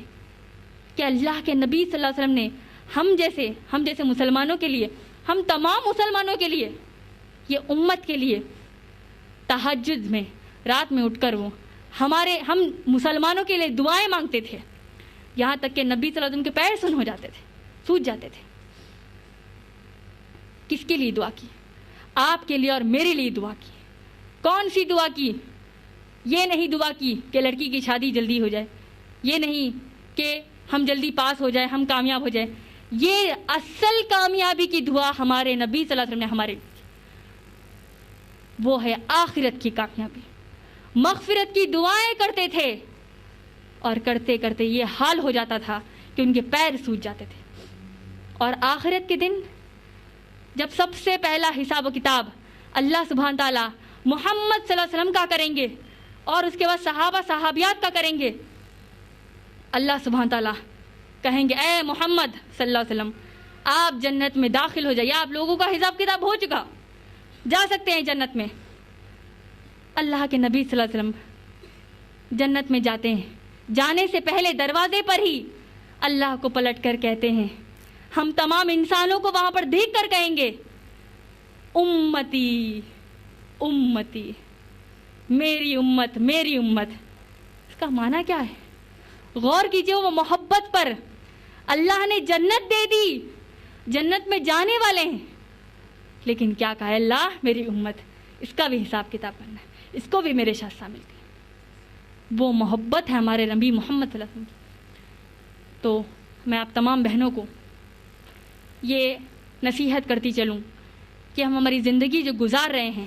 کہ اللہ کے نبی صلی اللہ علیہ وسلم نے ہم جیسے مسلمانوں کے لیے, ہم تمام مسلمانوں کے لیے, یہ امت کے لیے تہجد میں رات میں اٹھ کر ہم مسلمانوں کے لیے دعائیں مانگتے تھے, یہاں تک کہ نبی صلی اللہ علیہ وسلم کے پیر سن ہو جاتے تھے, سوج جاتے تھے. کس کے لیے دعا کی؟ آپ کے لیے اور میرے لیے دعا کی. کون سی دعا کی؟ یہ نہیں دعا کی کہ لڑکی کی شادی جلدی ہو جائے, یہ نہیں کہ ہم جلدی پاس ہو جائے, ہم کامیاب ہو جائے. یہ اصل کامیابی کی دعا ہمارے نبی صلی اللہ علیہ وسلم نے ہمارے لیے, وہ ہے آخرت کی کامیابی. مغفرت کی دعائیں کرتے تھے اور کرتے کرتے یہ حال ہو جاتا تھا کہ ان کے پیر سوج جاتے تھے. اور آخرت کے دن جب سب سے پہلا حساب و کتاب اللہ سبحانہ تعالیٰ محمد صلی اللہ علیہ وسلم کا کریں گے اور اس کے بعد صحابہ صحابیات کا کریں گے, اللہ سبحانہ تعالیٰ کہیں گے اے محمد صلی اللہ علیہ وسلم آپ جنت میں داخل ہو جائیے, آپ لوگوں کا حساب کتاب ہو چکا, جا سکتے ہیں جنت میں. اللہ کے نبی صلی اللہ علیہ وسلم جنت میں جاتے ہیں, جانے سے پہلے دروازے پر ہی اللہ کو پلٹ کر کہتے ہیں, ہم تمام انسانوں کو وہاں پر دیکھ کر کہیں گے امتی امتی, میری امت میری امت. اس کا معنی کیا ہے؟ غور کیجئے, وہ محبت پر اللہ نے جنت دے دی, جنت میں جانے والے ہیں, لیکن کیا کہا ہے اللہ میری امت, اس کا بھی حساب کتاب کرنا ہے, اس کو بھی میرے ساتھ شامل کریں. وہ محبت ہے ہمارے نبی محمد صلی اللہ علیہ وسلم کی. تو میں آپ تمام بہنوں کو یہ نصیحت کرتی چلوں کہ ہم ہماری زندگی جو گزار رہے ہیں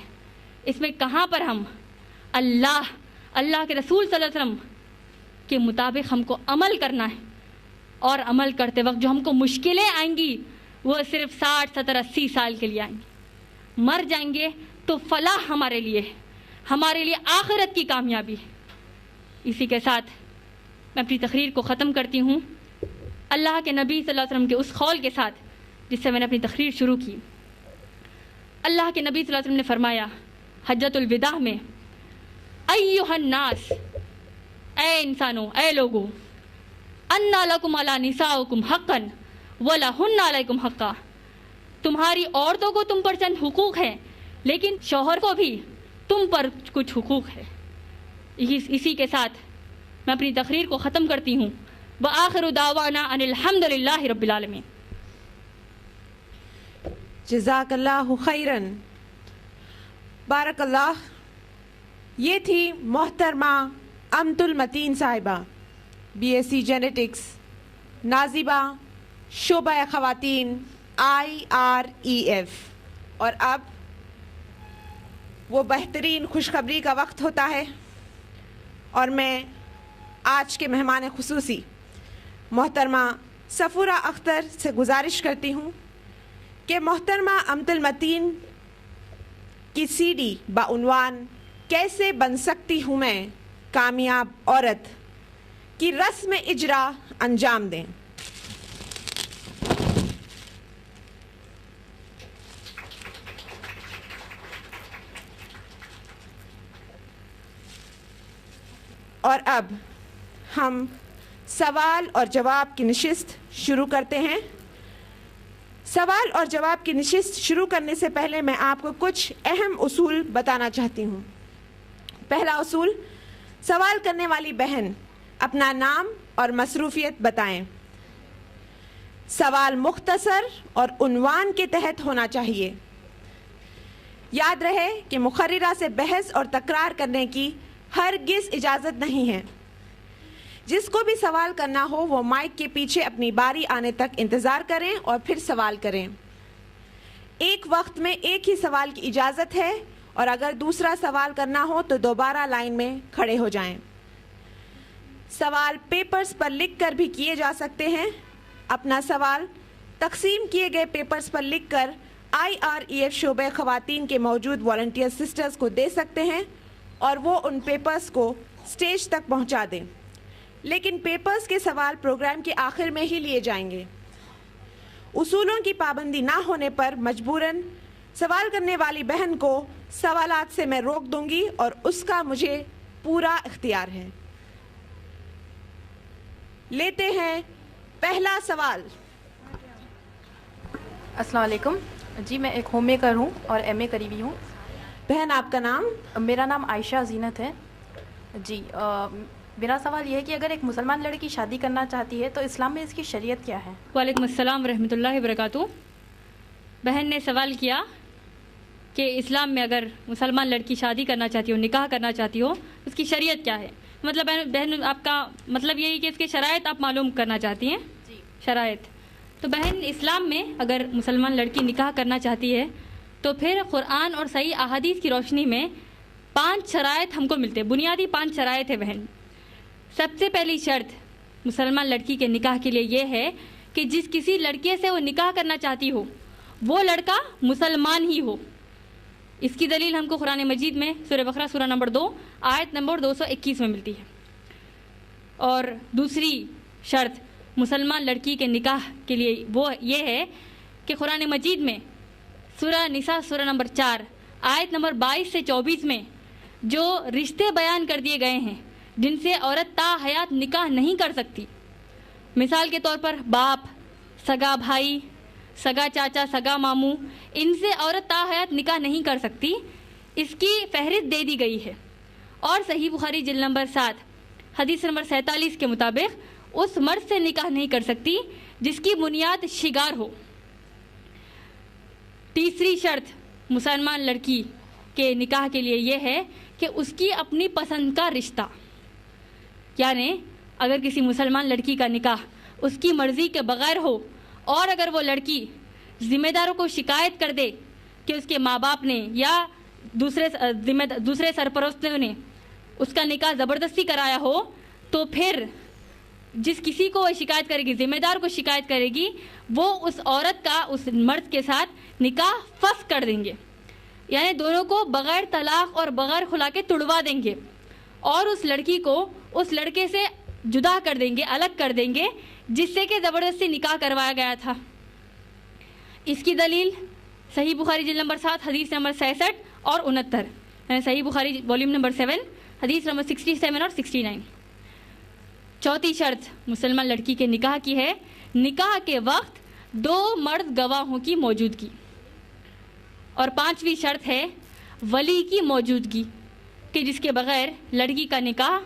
اس میں کہاں پر ہم اللہ کے رسول صلی اللہ علیہ وسلم کے مطابق ہم کو عمل کرنا ہے، اور عمل کرتے وقت جو ہم کو مشکلیں آئیں گی وہ صرف 60 70 80 سال کے لیے آئیں گی. مر جائیں گے تو فلاح ہمارے لیے ہے، ہمارے لیے آخرت کی کامیابی ہے. اسی کے ساتھ میں اپنی تقریر کو ختم کرتی ہوں اللہ کے نبی صلی اللہ علیہ وسلم کے اس قول کے ساتھ جس سے میں نے اپنی تقریر شروع کی. اللہ کے نبی صلی اللہ علیہ وسلم نے فرمایا حجۃ الوداع میں، ایھا الناس، اے انسانوں، اے لوگوں، انا لکم علی نسائکم حقا ولہن علیکم حقا، تمہاری عورتوں کو تم پر چند حقوق ہیں لیکن شوہر کو بھی تم پر کچھ حقوق ہے. اسی کے ساتھ میں اپنی تقریر کو ختم کرتی ہوں. وآخر دعوانا ان الحمد للہ رب العالمین. جزاک اللہ خیرن، بارک اللہ. یہ تھی محترمہ امت المتین صاحبہ، BSc جینیٹکس، نازبہ، شعبہ خواتین IREF. اور اب وہ بہترین خوشخبری کا وقت ہوتا ہے، اور میں آج کے مہمان خصوصی محترمہ صفورہ اختر سے گزارش کرتی ہوں کہ محترمہ امت المتین کی CD بعنوان کیسے بن سکتی ہوں میں کامیاب عورت کی رسم اجرا انجام دیں. اور اب ہم سوال اور جواب کی نشست شروع کرتے ہیں. سوال اور جواب کی نشست شروع کرنے سے پہلے میں آپ کو کچھ اہم اصول بتانا چاہتی ہوں. پہلا اصول، سوال کرنے والی بہن اپنا نام اور مصروفیت بتائیں. سوال مختصر اور عنوان کے تحت ہونا چاہیے. یاد رہے کہ مقررہ سے بحث اور تکرار کرنے کی ہرگز اجازت نہیں ہے. جس کو بھی سوال کرنا ہو وہ مائک کے پیچھے اپنی باری آنے تک انتظار کریں اور پھر سوال کریں. ایک وقت میں ایک ہی سوال کی اجازت ہے، اور اگر دوسرا سوال کرنا ہو تو دوبارہ لائن میں کھڑے ہو جائیں. سوال پیپرز پر لکھ کر بھی کیے جا سکتے ہیں. اپنا سوال تقسیم کیے گئے پیپرز پر لکھ کر IREF شعبہ خواتین کے موجود والنٹیئر سسٹرز کو دے سکتے ہیں، اور وہ ان پیپرز کو سٹیج تک پہنچا دیں. لیکن پیپرز کے سوال پروگرام کے آخر میں ہی لیے جائیں گے. اصولوں کی پابندی نہ ہونے پر مجبوراً سوال کرنے والی بہن کو سوالات سے میں روک دوں گی، اور اس کا مجھے پورا اختیار ہے. لیتے ہیں پہلا سوال. السلام علیکم جی، میں ایک ہوم میکر ہوں اور MA کری ہوں. بہن آپ کا نام؟ میرا نام عائشہ زینت ہے جی. میرا سوال یہ ہے کہ اگر ایک مسلمان لڑکی شادی کرنا چاہتی ہے تو اسلام میں اس کی شریعت کیا ہے؟ وعلیکم السلام ورحمۃ اللہ وبرکاتہ. بہن نے سوال کیا کہ اسلام میں اگر مسلمان لڑکی شادی کرنا چاہتی ہو، نکاح کرنا چاہتی ہو، اس کی شریعت کیا ہے. مطلب بہن آپ کا مطلب یہی کہ اس کے شرائط آپ معلوم کرنا چاہتی ہیں. جی شرائط. تو بہن اسلام میں اگر مسلمان لڑکی نکاح کرنا چاہتی ہے تو پھر قرآن اور صحیح احادیث کی روشنی میں 5 شرائط ہم کو ملتے ہیں. بنیادی 5 شرائط ہے بہن. سب سے پہلی شرط مسلمان لڑکی کے نکاح کے لیے یہ ہے کہ جس کسی لڑکے سے وہ نکاح کرنا چاہتی ہو وہ لڑکا مسلمان ہی ہو. اس کی دلیل ہم کو قرآن مجید میں سورہ بقرہ سورہ نمبر 2 آیت نمبر 221 میں ملتی ہے. اور دوسری شرط مسلمان لڑکی کے نکاح کے لیے وہ یہ ہے کہ قرآن مجید میں سورہ نساء سورہ نمبر 4 آیت نمبر 22 سے 24 میں جو رشتے بیان کر دیے گئے ہیں جن سے عورت تا حیات نکاح نہیں کر سکتی. مثال کے طور پر باپ، سگا بھائی، سگا چاچا، سگا ماموں، ان سے عورت تا حیات نکاح نہیں کر سکتی. اس کی فہرست دے دی گئی ہے. اور صحیح بخاری جلد نمبر 7 حدیث نمبر 47 کے مطابق اس مرد سے نکاح نہیں کر سکتی جس کی بنیاد شگار ہو. تیسری شرط مسلمان لڑکی کے نکاح کے لیے یہ ہے کہ اس کی اپنی پسند کا رشتہ، یعنی اگر کسی مسلمان لڑکی کا نکاح اس کی مرضی کے بغیر ہو، اور اگر وہ لڑکی ذمہ داروں کو شکایت کر دے کہ اس کے ماں باپ نے یا دوسرے سرپرستوں نے اس کا نکاح زبردستی کرایا ہو، تو پھر جس کسی کو وہ شکایت کرے گی، ذمہ دار کو شکایت کرے گی، وہ اس عورت کا اس مرد کے ساتھ نکاح فسخ کر دیں گے، یعنی دونوں کو بغیر طلاق اور بغیر خلا کے تڑوا دیں گے، اور اس لڑکی کو اس لڑکے سے جدا کر دیں گے، الگ کر دیں گے، جس سے کہ زبردستی نکاح کروایا گیا تھا۔ اس کی دلیل صحیح بخاری جلد نمبر 7 حدیث نمبر 66 اور 69، یعنی صحیح بخاری والیوم نمبر 7 حدیث نمبر 67 اور 69۔ چوتھی شرط مسلمان لڑکی کے نکاح کی ہے نکاح کے وقت 2 مرد گواہوں کی موجودگی، اور 5ویں شرط ہے ولی کی موجودگی، کہ جس کے بغیر لڑکی کا نکاح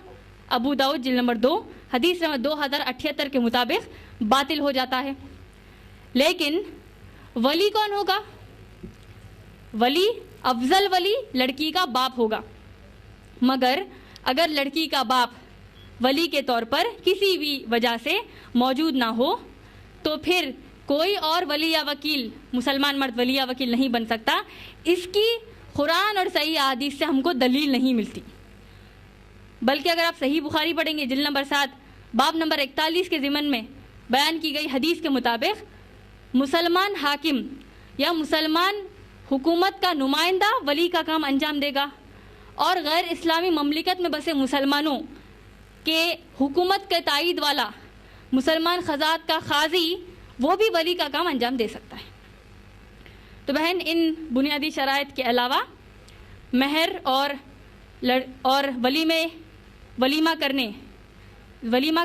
ابو داؤد جلد نمبر 2 حدیث نمبر 2078 کے مطابق باطل ہو جاتا ہے۔ لیکن ولی کون ہوگا؟ ولی، افضل ولی لڑکی کا باپ ہوگا، مگر اگر لڑکی کا باپ ولی کے طور پر کسی بھی وجہ سے موجود نہ ہو تو پھر کوئی اور ولی یا وکیل، مسلمان مرد ولی یا وکیل نہیں بن سکتا۔ اس کی قرآن اور صحیح احادیث سے ہم کو دلیل نہیں ملتی، بلکہ اگر آپ صحیح بخاری پڑھیں گے جلد نمبر 7 باب نمبر 41 کے ضمن میں بیان کی گئی حدیث کے مطابق مسلمان حاکم یا مسلمان حکومت کا نمائندہ ولی کا کام انجام دے گا، اور غیر اسلامی مملکت میں بسے مسلمانوں کے حکومت کے تائید والا مسلمان خزات کا قاضی وہ بھی ولی کا کام انجام دے سکتا ہے۔ تو بہن، ان بنیادی شرائط کے علاوہ مہر اور ولیمہ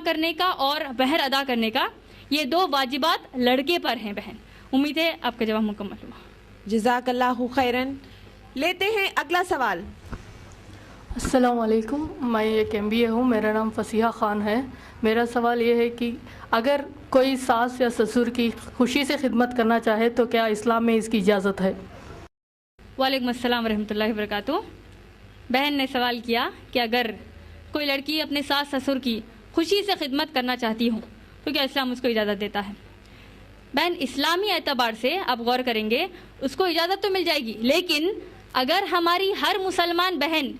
کرنے کا اور مہر ادا کرنے کا، یہ 2 واجبات لڑکے پر ہیں بہن۔ امید ہے آپ کا جواب مکمل ہوا۔ جزاک اللہ خیرن۔ لیتے ہیں اگلا سوال۔ السلام علیکم، میں ایک MBA ہوں، میرا نام فصیحہ خان ہے۔ میرا سوال یہ ہے کہ اگر کوئی ساس یا سسر کی خوشی سے خدمت کرنا چاہے تو کیا اسلام میں اس کی اجازت ہے؟ وعلیکم السلام ورحمۃ اللہ وبرکاتہ۔ بہن نے سوال کیا کہ اگر کوئی لڑکی اپنے ساس سسر کی خوشی سے خدمت کرنا چاہتی ہوں تو کیا اسلام اس کو اجازت دیتا ہے؟ بہن، اسلامی اعتبار سے آپ غور کریں گے اس کو اجازت تو مل جائے گی، لیکن اگر ہماری ہر مسلمان بہن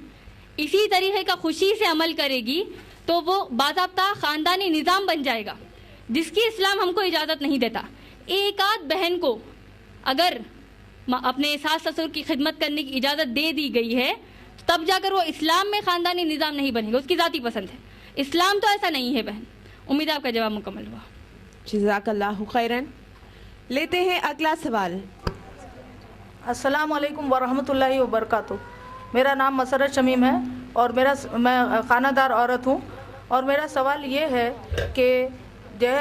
اسی طریقے کا خوشی سے عمل کرے گی تو وہ باضابطہ خاندانی نظام بن جائے گا، جس کی اسلام ہم کو اجازت نہیں دیتا۔ ایک آدھ بہن کو اگر اپنے ساس سسر کی خدمت کرنے کی اجازت دے دی گئی ہے تب جا کر وہ اسلام میں خاندانی نظام نہیں بنے گا، اس کی ذاتی پسند ہے۔ اسلام تو ایسا نہیں ہے بہن۔ امید ہے آپ کا جواب مکمل ہوا۔ جزاک اللہ خیرن۔ لیتے ہیں اگلا سوال۔ السلام علیکم ورحمۃ اللہ وبرکاتہ۔ میرا نام مسرت شمیم ہے اور میں خانہ دار عورت ہوں، اور میرا سوال یہ ہے کہ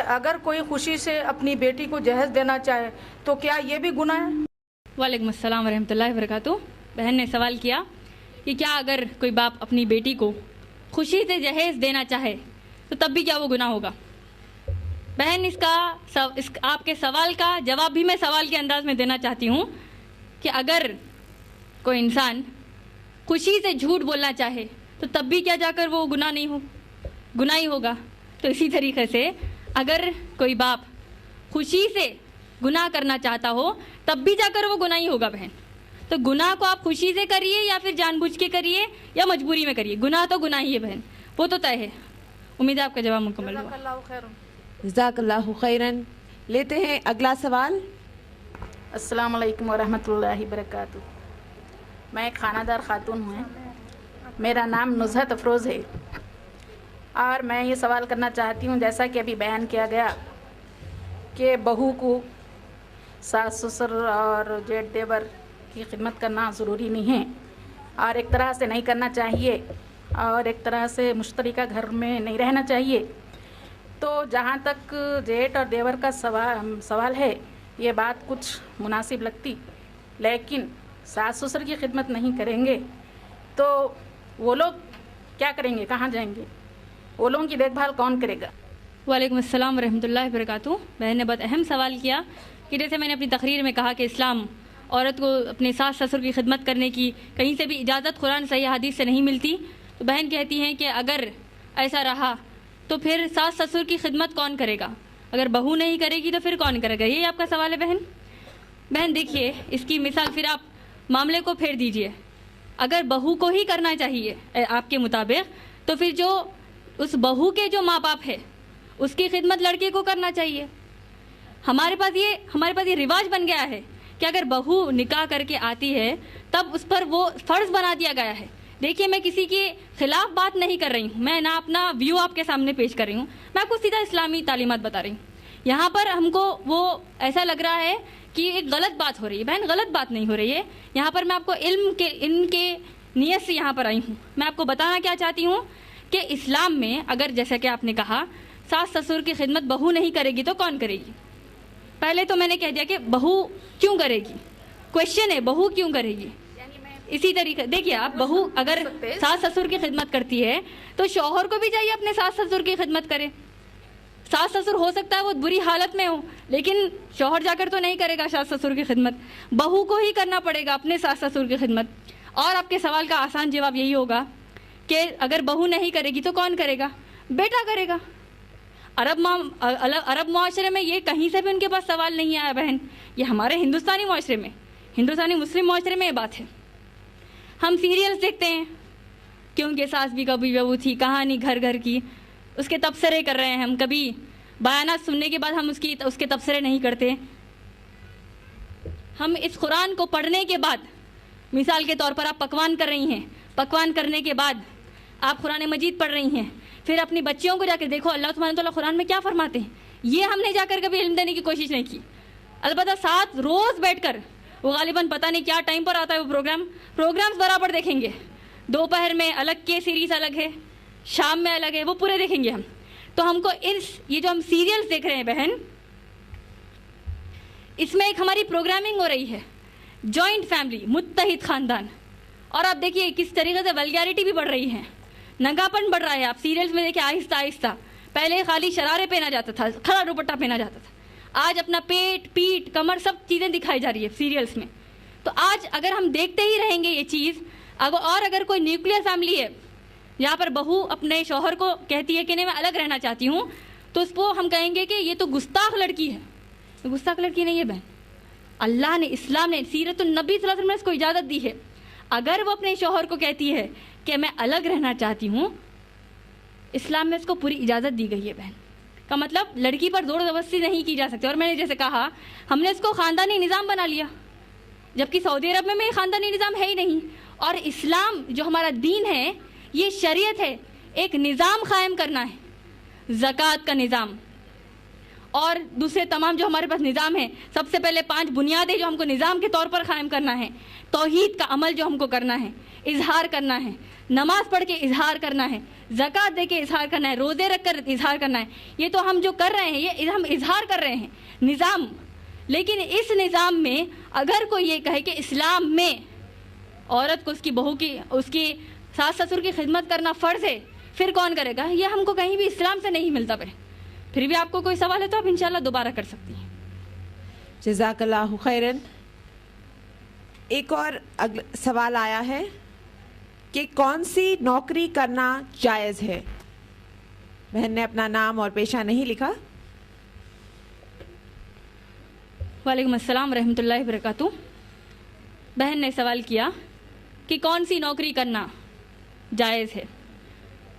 اگر کوئی خوشی سے اپنی بیٹی کو جہیز دینا چاہے تو کیا یہ بھی گناہ ہے؟ وعلیکم السلام ورحمۃ اللہ وبرکاتہ۔ بہن نے سوال کیا کہ کیا اگر کوئی باپ اپنی بیٹی کو خوشی سے جہیز دینا چاہے تو تب بھی کیا وہ گناہ ہوگا؟ بہن، آپ کے سوال کا جواب بھی میں سوال کے انداز میں دینا چاہتی ہوں کہ اگر کوئی انسان خوشی سے جھوٹ بولنا چاہے تو تب بھی کیا جا کر وہ گناہ ہی ہوگا۔ تو اسی طریقے سے اگر کوئی باپ خوشی سے گناہ کرنا چاہتا ہو تب بھی جا کر وہ گناہ ہی ہوگا بہن۔ تو گناہ کو آپ خوشی سے کریے یا پھر جان بوجھ کے کریے یا مجبوری میں کریے، گناہ تو گناہ ہی ہے بہن، وہ تو طے ہے۔ امید ہے آپ کا جواب مکمل ہوا۔ جزاک اللہ خیرن۔ لیتے ہیں اگلا سوال۔ السلام علیکم ورحمۃ اللہ وبرکاتہ۔ میں ایک خانہ دار خاتون ہوں، میرا نام نزہت افروز ہے، اور میں یہ سوال کرنا چاہتی ہوں جیسا کہ ابھی بیان کیا گیا کہ بہو کو ساس سسر اور جیٹھ دیور کی خدمت کرنا ضروری نہیں ہے، اور ایک طرح سے نہیں کرنا چاہیے، اور ایک طرح سے مشترکہ گھر میں نہیں رہنا چاہیے۔ تو جہاں تک جیٹھ اور دیور کا سوال ہے، یہ بات کچھ مناسب لگتی، لیکن ساس سسر کی خدمت نہیں کریں گے تو وہ لوگ کیا کریں گے؟ کہاں جائیں گے؟ وہ لوگوں کی دیکھ بھال کون کرے گا؟ وعلیکم السلام ورحمۃ اللہ وبرکاتہ۔ بہن نے بہت اہم سوال کیا کہ جیسے میں نے اپنی تقریر میں کہا کہ اسلام عورت کو اپنے ساس سسر کی خدمت کرنے کی کہیں سے بھی اجازت قرآن صحیح حدیث سے نہیں ملتی، تو بہن کہتی ہیں کہ اگر ایسا رہا تو پھر ساس سسر کی خدمت کون کرے گا؟ اگر بہو نہیں کرے گی تو پھر کون کرے گا؟ یہی آپ کا سوال ہے بہن. بہن دیکھیے اس کی مثال پھر آپ معاملے کو پھیر دیجئے. اگر بہو کو ہی کرنا چاہیے آپ کے مطابق تو پھر جو اس بہو کے جو ماں باپ ہے اس کی خدمت لڑکے کو کرنا چاہیے. ہمارے پاس یہ رواج بن گیا ہے کہ اگر بہو نکاح کر کے آتی ہے تب اس پر وہ فرض بنا دیا گیا ہے. دیکھیے میں کسی کے خلاف بات نہیں کر رہی ہوں, میں نہ اپنا ویو آپ کے سامنے پیش کر رہی ہوں, میں آپ کو سیدھا اسلامی تعلیمات بتا رہی ہوں. یہاں پر ہم کو وہ ایسا لگ رہا ہے کہ ایک غلط بات ہو رہی ہے. بہن غلط بات نہیں ہو رہی ہے. یہاں پر میں آپ کو علم کے نیت سے یہاں پر آئی ہوں. میں آپ کو بتانا کیا چاہتی ہوں کہ اسلام میں اگر جیسا کہ آپ نے کہا ساس سسر کی خدمت بہو نہیں کرے گی تو کون کرے گی؟ پہلے تو میں نے کہہ دیا کہ بہو کیوں کرے گی, کوشچن ہے بہو کیوں کرے گی. اسی طریقے دیکھیے آپ بہو اگر ساس سسر کی خدمت کرتی ہے تو شوہر کو بھی چاہیے اپنے ساس سسر کی خدمت کرے. ساس سسر ہو سکتا ہے وہ بری حالت میں ہو لیکن شوہر جا کر تو نہیں کرے گا ساس سسر کی خدمت, بہو کو ہی کرنا پڑے گا اپنے ساس سسر کی خدمت. اور آپ کے سوال کا آسان جواب یہی ہوگا کہ اگر بہو نہیں کرے گی تو کون کرے گا؟ بیٹا کرے گا. عرب معاشرے میں یہ کہیں سے بھی ان کے پاس سوال نہیں آیا بہن. یہ ہمارے ہندوستانی معاشرے میں, ہندوستانی مسلم معاشرے میں یہ بات ہے. ہم سیریلز دیکھتے ہیں کہ ان کے ساس بھی کبھی بہو تھی, کہانی گھر گھر کی, اس کے تبصرے کر رہے ہیں ہم. کبھی بیانات سننے کے بعد ہم اس کے تبصرے نہیں کرتے. ہم اس قرآن کو پڑھنے کے بعد مثال کے طور پر آپ پکوان کر رہی ہیں, پکوان کرنے کے بعد آپ قرآن مجید پڑھ رہی ہیں, پھر اپنی بچیوں کو جا کے دیکھو اللہ سبحانہ تعالیٰ قرآن میں کیا فرماتے ہیں. یہ ہم نے جا کر کبھی علم دینے کی کوشش نہیں کی. البتہ ساتھ روز بیٹھ کر وہ غالباً پتہ نہیں کیا ٹائم پر آتا ہے وہ پروگرامز برابر دیکھیں گے. دوپہر میں الگ کے سیریز الگ ہے, شام میں الگ ہے, وہ پورے دیکھیں گے ہم. تو ہم کو یہ جو ہم سیریلز دیکھ رہے ہیں بہن, اس میں ایک ہماری پروگرامنگ ہو رہی ہے جوائنٹ فیملی, متحد خاندان. اور آپ دیکھیے کس طریقے سے ولگیرٹی بھی بڑھ رہی ہے, ننگاپن بڑھ رہا ہے. آپ سیریلز میں دیکھیں آہستہ آہستہ, پہلے خالی شرارے پہنا جاتا تھا, کھڑا دوپٹہ پہنا جاتا تھا, آج اپنا پیٹ کمر سب چیزیں دکھائی جا رہی ہے سیریلز میں. تو آج اگر ہم دیکھتے ہی رہیں گے یہ چیز, اور اگر کوئی نیوکلیئر فیملی ہے یہاں پر بہو اپنے شوہر کو کہتی ہے کہ نہیں میں الگ رہنا چاہتی ہوں, تو اس کو ہم کہیں گے کہ یہ تو گستاخ لڑکی ہے. گستاخ لڑکی نہیں ہے بہن, اللہ نے, اسلام نے, سیرت النبی صلی اللہ علیہ وسلم نے اس کو اجازت دی ہے. اگر وہ اپنے شوہر کو کہتی ہے کہ میں الگ رہنا چاہتی ہوں, اسلام میں اس کو پوری اجازت دی گئی ہے بہن. کا مطلب لڑکی پر زور زبردستی نہیں کی جا سکتی. اور میں نے جیسے کہا ہم نے اس کو خاندانی نظام بنا لیا, جبکہ سعودی عرب میں خاندانی نظام ہے ہی نہیں. اور اسلام جو ہمارا دین ہے یہ شریعت ہے, ایک نظام قائم کرنا ہے, زکوٰۃ کا نظام اور دوسرے تمام جو ہمارے پاس نظام ہے. سب سے پہلے 5 بنیادیں جو ہم کو نظام کے طور پر قائم کرنا ہے. توحید کا عمل جو ہم کو کرنا ہے, اظہار کرنا ہے, نماز پڑھ کے اظہار کرنا ہے, زکوٰۃ دے کے اظہار کرنا ہے, روزے رکھ کر اظہار کرنا ہے. یہ تو ہم جو کر رہے ہیں یہ ہم اظہار کر رہے ہیں نظام. لیکن اس نظام میں اگر کوئی یہ کہے کہ اسلام میں عورت کو اس کی بہو کی, اس کی ساس سسر کی خدمت کرنا فرض ہے, پھر کون کرے گا؟ یہ ہم کو کہیں بھی اسلام سے نہیں ملتا. پھر بھی آپ کو کوئی سوال ہے تو آپ انشاءاللہ دوبارہ کر سکتی ہیں. جزاک اللہ خیرن. ایک اور سوال آیا ہے کہ کون سی نوکری کرنا جائز ہے. بہن نے اپنا نام اور پیشہ نہیں لکھا. وعلیکم السلام ورحمۃ اللہ وبرکاتہ. بہن نے سوال کیا کہ کون سی نوکری کرنا جائز ہے.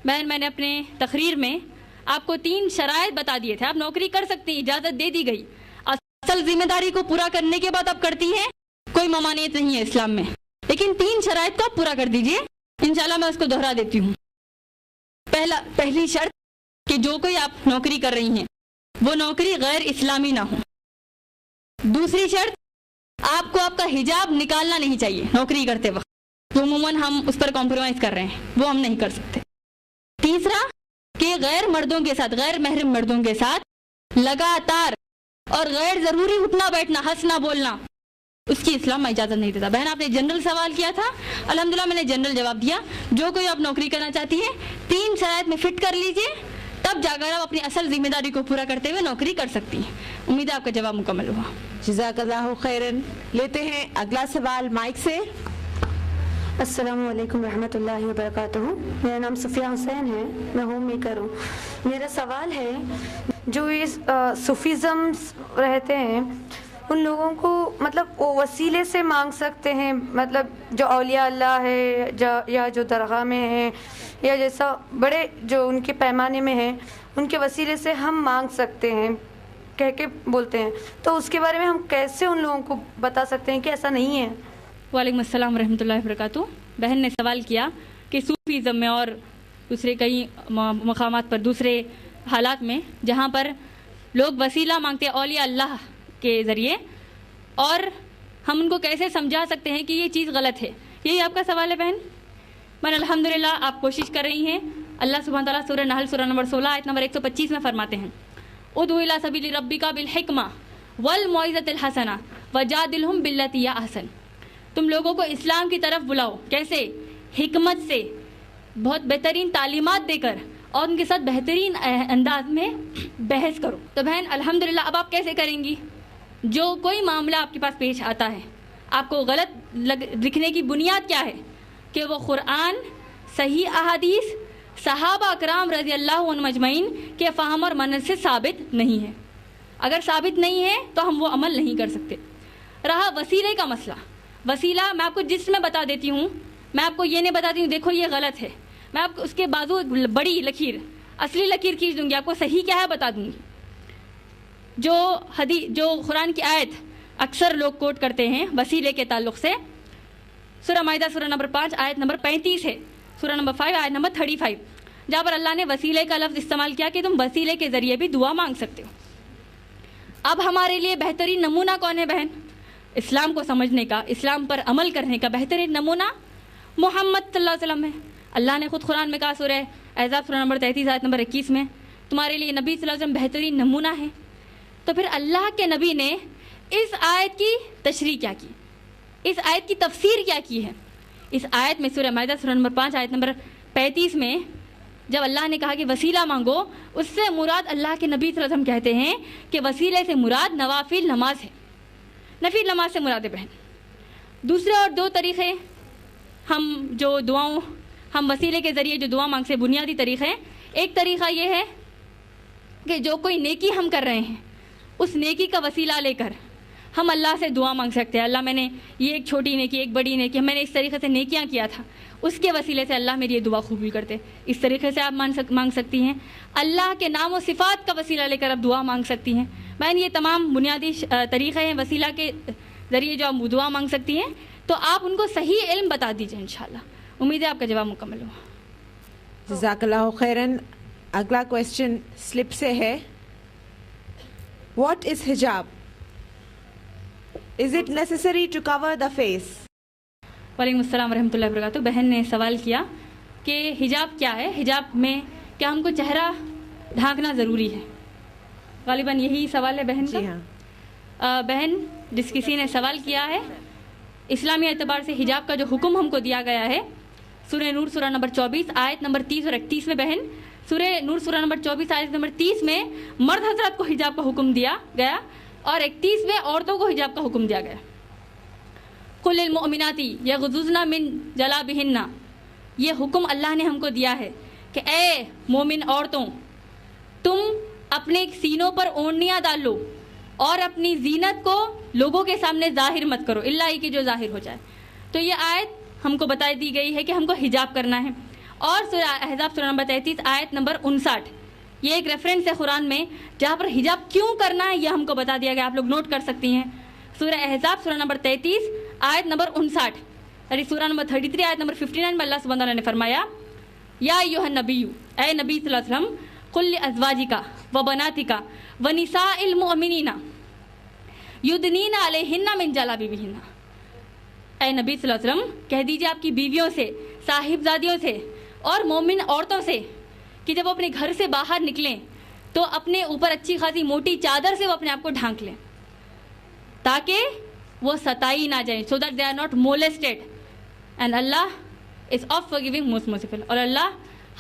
بہن میں نے اپنے تقریر میں آپ کو 3 شرائط بتا دیے تھے. آپ نوکری کر سکتی ہیں, اجازت دے دی گئی. اصل ذمہ داری کو پورا کرنے کے بعد آپ کرتی ہیں, کوئی ممانعت نہیں ہے اسلام میں. لیکن 3 شرائط کو آپ پورا کر دیجئے, انشاءاللہ میں اس کو دہرا دیتی ہوں. پہلی شرط کہ جو کوئی آپ نوکری کر رہی ہیں وہ نوکری غیر اسلامی نہ ہو. دوسری شرط آپ کو آپ کا حجاب نکالنا نہیں چاہیے نوکری کرتے وقت, تو عموماً ہم اس پر کمپرومائز کر رہے ہیں, وہ ہم نہیں کر سکتے. تیسرا کہ غیر مردوں کے ساتھ, غیر محرم مردوں کے ساتھ لگاتار اور غیر ضروری اٹھنا بیٹھنا, ہنسنا بولنا, اس کی اسلام میں اجازت نہیں دیتا. بہن آپ نے جنرل سوال کیا تھا, الحمدللہ میں نے جنرل جواب دیا. جو کوئی آپ نوکری کرنا چاہتی ہیں 3 شرائط میں فٹ کر لیجئے, تب جا کر آپ اپنی اصل ذمہ داری کو پورا کرتے ہوئے نوکری کر سکتی ہیں. امید ہے آپ کا جواب مکمل ہوا. جزاک اللہ خیرن. لیتے ہیں اگلا سوال مائک سے. السلام علیکم ورحمۃ اللہ وبرکاتہ. میرا نام صفیہ حسین ہے, میں ہوم میکر ہوں. میرا سوال ہے, جو اس صوفیزم رہتے ہیں ان لوگوں کو مطلب وہ وسیلے سے مانگ سکتے ہیں, مطلب جو اولیاء اللہ ہے یا جو درگاہ میں ہیں یا جیسا بڑے جو ان کے پیمانے میں ہیں ان کے وسیلے سے ہم مانگ سکتے ہیں کہہ کے بولتے ہیں, تو اس کے بارے میں ہم کیسے ان لوگوں کو بتا سکتے ہیں کہ ایسا نہیں ہے؟ وعلیکم السلام ورحمۃ اللہ وبرکاتہ. بہن نے سوال کیا کہ صوفیزم میں اور دوسرے کئی مقامات پر, دوسرے حالات میں جہاں پر لوگ وسیلہ مانگتے ہیں اولیاء اللہ کے ذریعے, اور ہم ان کو کیسے سمجھا سکتے ہیں کہ یہ چیز غلط ہے. یہی آپ کا سوال ہے بہن؟ من الحمدللہ آپ کوشش کر رہی ہیں. اللہ سبحانہ تعالیٰ سورہ نحل سورہ نمبر 16 آیت نمبر 125 میں فرماتے ہیں, ادعو الی سبیل ربک بالحکمہ والموعظۃ الحسنہ وجادلہم باللتی ہی احسن. تم لوگوں کو اسلام کی طرف بلاؤ, کیسے؟ حکمت سے, بہت بہترین تعلیمات دے کر, اور ان کے ساتھ بہترین انداز میں بحث کرو. تو بہن الحمدللہ اب آپ کیسے کریں گی؟ جو کوئی معاملہ آپ کے پاس پیش آتا ہے, آپ کو غلط لکھنے کی بنیاد کیا ہے؟ کہ وہ قرآن, صحیح احادیث, صحابہ اکرام رضی اللہ عنہم اجمعین کے فہم اور منہج سے ثابت نہیں ہے. اگر ثابت نہیں ہے تو ہم وہ عمل نہیں کر سکتے. رہا وسیلے کا مسئلہ, وسیلہ میں آپ کو جس میں بتا دیتی ہوں, میں آپ کو یہ نہیں بتاتی ہوں دیکھو یہ غلط ہے, میں آپ کو اس کے بازو بڑی لکیر, اصلی لکیر کھینچ دوں گی, آپ کو صحیح کیا ہے بتا دوں گی. جو قرآن کی آیت اکثر لوگ کوٹ کرتے ہیں وسیلے کے تعلق سے, سورہ مائدہ سورہ نمبر 5 آیت نمبر 35 ہے, سورہ نمبر 5 آیت نمبر 35, جہاں پر اللہ نے وسیلے کا لفظ استعمال کیا کہ تم وسیلے کے ذریعے بھی دعا مانگ سکتے ہو. اب ہمارے لیے بہترین نمونہ کون ہے بہن؟ اسلام کو سمجھنے کا, اسلام پر عمل کرنے کا بہترین نمونہ محمد صلی اللہ علیہ وسلم ہے. اللہ نے خود قرآن میں کہا سورہ احزاب سورہ نمبر 33 آیت نمبر 21 میں, تمہارے لیے نبی صلی اللہ علیہ وسلم بہترین نمونہ ہے. تو پھر اللہ کے نبی نے اس آیت کی تشریح کیا کی, اس آیت کی تفسیر کیا کی ہے؟ اس آیت میں سورہ مائدہ سورہ نمبر 5 آیت نمبر 35 میں جب اللہ نے کہا کہ وسیلہ مانگو, اس سے مراد اللہ کے نبی صلی اللہ علیہ وسلم کہتے ہیں کہ وسیلے سے مراد نوافل نماز ہے, نفل نماز سے مراد ہے بہن. دوسرے اور دو طریقے ہم وسیلے کے ذریعے جو دعا مانگتے ہیں, بنیادی طریقے. ایک طریقہ یہ ہے کہ جو کوئی نیکی ہم کر رہے ہیں اس نیکی کا وسیلہ لے کر ہم اللہ سے دعا مانگ سکتے ہیں. اللہ میں نے یہ ایک چھوٹی نیکی, ایک بڑی نیکی, میں نے اس طریقے سے نیکیاں کیا تھا, اس کے وسیلے سے اللہ میری یہ دعا قبول کرتے. اس طریقے سے آپ مانگ سکتی ہیں. اللہ کے نام و صفات کا وسیلہ لے کر آپ دعا مانگ سکتی ہیں. بہن یہ تمام بنیادی طریقے ہیں وسیلہ کے ذریعے جو آپ دعا مانگ سکتی ہیں. تو آپ ان کو صحیح علم بتا دیجئے انشاءاللہ. امید ہے آپ کا جواب مکمل ہوا. جزاک اللہ خیراً. اگلا کویسچن سلپ سے ہے, what is hijab? Is it necessary to cover the face? وعلیکم السلام ورحمۃ اللہ وبرکاتہ. بہن نے سوال کیا کہ حجاب کیا ہے, حجاب میں کیا ہم کو چہرہ ڈھانکنا ضروری ہے؟ غالباً یہی سوال ہے بہن کا. جی ہاں. بہن جس کسی نے سوال کیا ہے, اسلامی اعتبار سے حجاب کا جو حکم ہم کو دیا گیا ہے سورہ نور سورہ نمبر 24 آیت نمبر 30 اور 31 میں, بہن سورہ نور سورہ نمبر 24 آیت نمبر 30 میں مرد حضرات کو حجاب کا حکم دیا گیا, اور 31 میں عورتوں کو حجاب کا حکم دیا گیا. قل للمؤمنات یغضضن من جلابہن, یہ حکم اللہ نے ہم کو دیا ہے کہ اے مومن عورتوں تم اپنے سینوں پر اوڑھنیاں ڈال لو اور اپنی زینت کو لوگوں کے سامنے ظاہر مت کرو الا کہ جو ظاہر ہو جائے. تو یہ آیت ہم کو بتا دی گئی ہے کہ ہم کو حجاب کرنا ہے. اور سورہ احزاب سورہ نمبر 33 آیت نمبر 59, یہ ایک ریفرنس ہے قرآن میں جہاں پر حجاب کیوں کرنا ہے یہ ہم کو بتا دیا گیا, آپ لوگ نوٹ کر سکتی ہیں. سورہ احزاب سورہ نمبر 33 آیت نمبر 59, یعنی سورہ نمبر 33 آیت نمبر 59 میں اللہ سبحانہ تعالیٰ نے فرمایا, یا ایھا النبی, اے نبی صلی اللہ علیہ وسلم, قل لازواجک وبناتک ونساء المؤمنین یدنین علیہن من جلابیبہن. اے نبی صلی اللہ علیہ وسلم کہہ دیجیے آپ کی بیویوں سے, صاحبزادیوں سے اور مومن عورتوں سے کہ جب وہ اپنے گھر سے باہر نکلیں تو اپنے اوپر اچھی خاصی موٹی چادر سے وہ اپنے آپ کو ڈھانک لیں تاکہ وہ ستائی نہ جائیں, so that they are not molested, and Allah is of forgiving most merciful. اور اللہ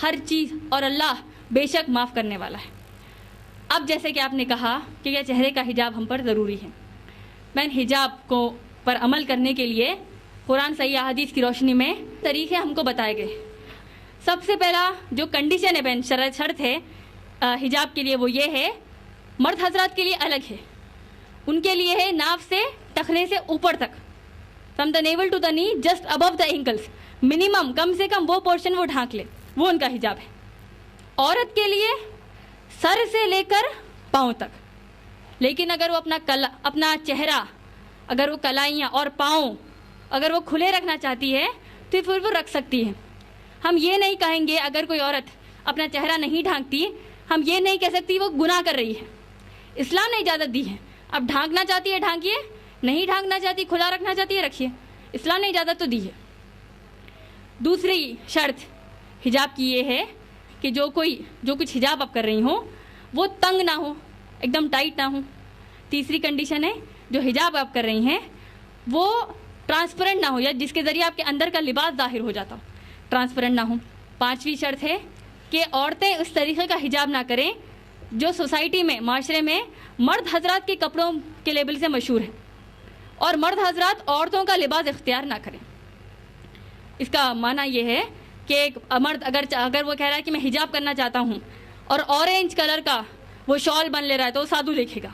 ہر چیز, اور اللہ بے شک معاف کرنے والا ہے. اب جیسے کہ آپ نے کہا کہ یہ چہرے کا حجاب ہم پر ضروری ہے, میں حجاب کو پر عمل کرنے کے لیے قرآن صحیح احادیث کی روشنی میں طریقے ہم کو بتائے گئے. سب سے پہلا جو کنڈیشن ہے بہن، شرط ہے حجاب کے لیے، وہ یہ ہے، مرد حضرات کے لیے الگ ہے. ان کے لیے ہے ناف سے ٹخنے سے اوپر تک، from the naval to the نی جسٹ ابو دا اینکلس، منیمم کم سے کم وہ پورشن وہ ڈھانک لے، وہ ان کا حجاب ہے. عورت کے لیے سر سے لے کر پاؤں تک. لیکن اگر وہ اپنا چہرہ، اگر وہ کلائیاں اور پاؤں اگر وہ کھلے رکھنا چاہتی ہے تو پھر وہ رکھ سکتی ہے. ہم یہ نہیں کہیں گے اگر کوئی عورت اپنا چہرہ نہیں ڈھانکتی، ہم یہ نہیں کہہ سکتی وہ گناہ کر رہی ہے. اسلام نے اجازت دی ہے. اب ڈھانکنا چاہتی ہے ڈھانکیے، نہیں ڈھانکنا چاہتی، کھلا رکھنا چاہتی ہے رکھیے. اسلام نے اجازت تو دی ہے. دوسری شرط حجاب کی یہ ہے کہ جو کچھ حجاب آپ کر رہی ہوں وہ تنگ نہ ہو، ایک دم ٹائٹ نہ ہو. تیسری کنڈیشن ہے جو حجاب آپ کر رہی ہیں وہ ٹرانسپیرنٹ نہ ہو، یا جس کے ذریعے آپ کے اندر کا لباس ظاہر ہو جاتا ہو، ٹرانسپیرنٹ نہ ہو. پانچویں شرط ہے کہ عورتیں اس طریقے کا حجاب نہ کریں جو سوسائٹی میں، معاشرے میں مرد حضرات کے کپڑوں کے لیبل سے مشہور ہے، اور مرد حضرات عورتوں کا لباس اختیار نہ کریں. اس کا معنی یہ ہے کہ ایک مرد اگر وہ کہہ رہا ہے کہ میں حجاب کرنا چاہتا ہوں اور اورینج کلر کا وہ شال بن لے رہا ہے تو وہ سادھو لکھے گا.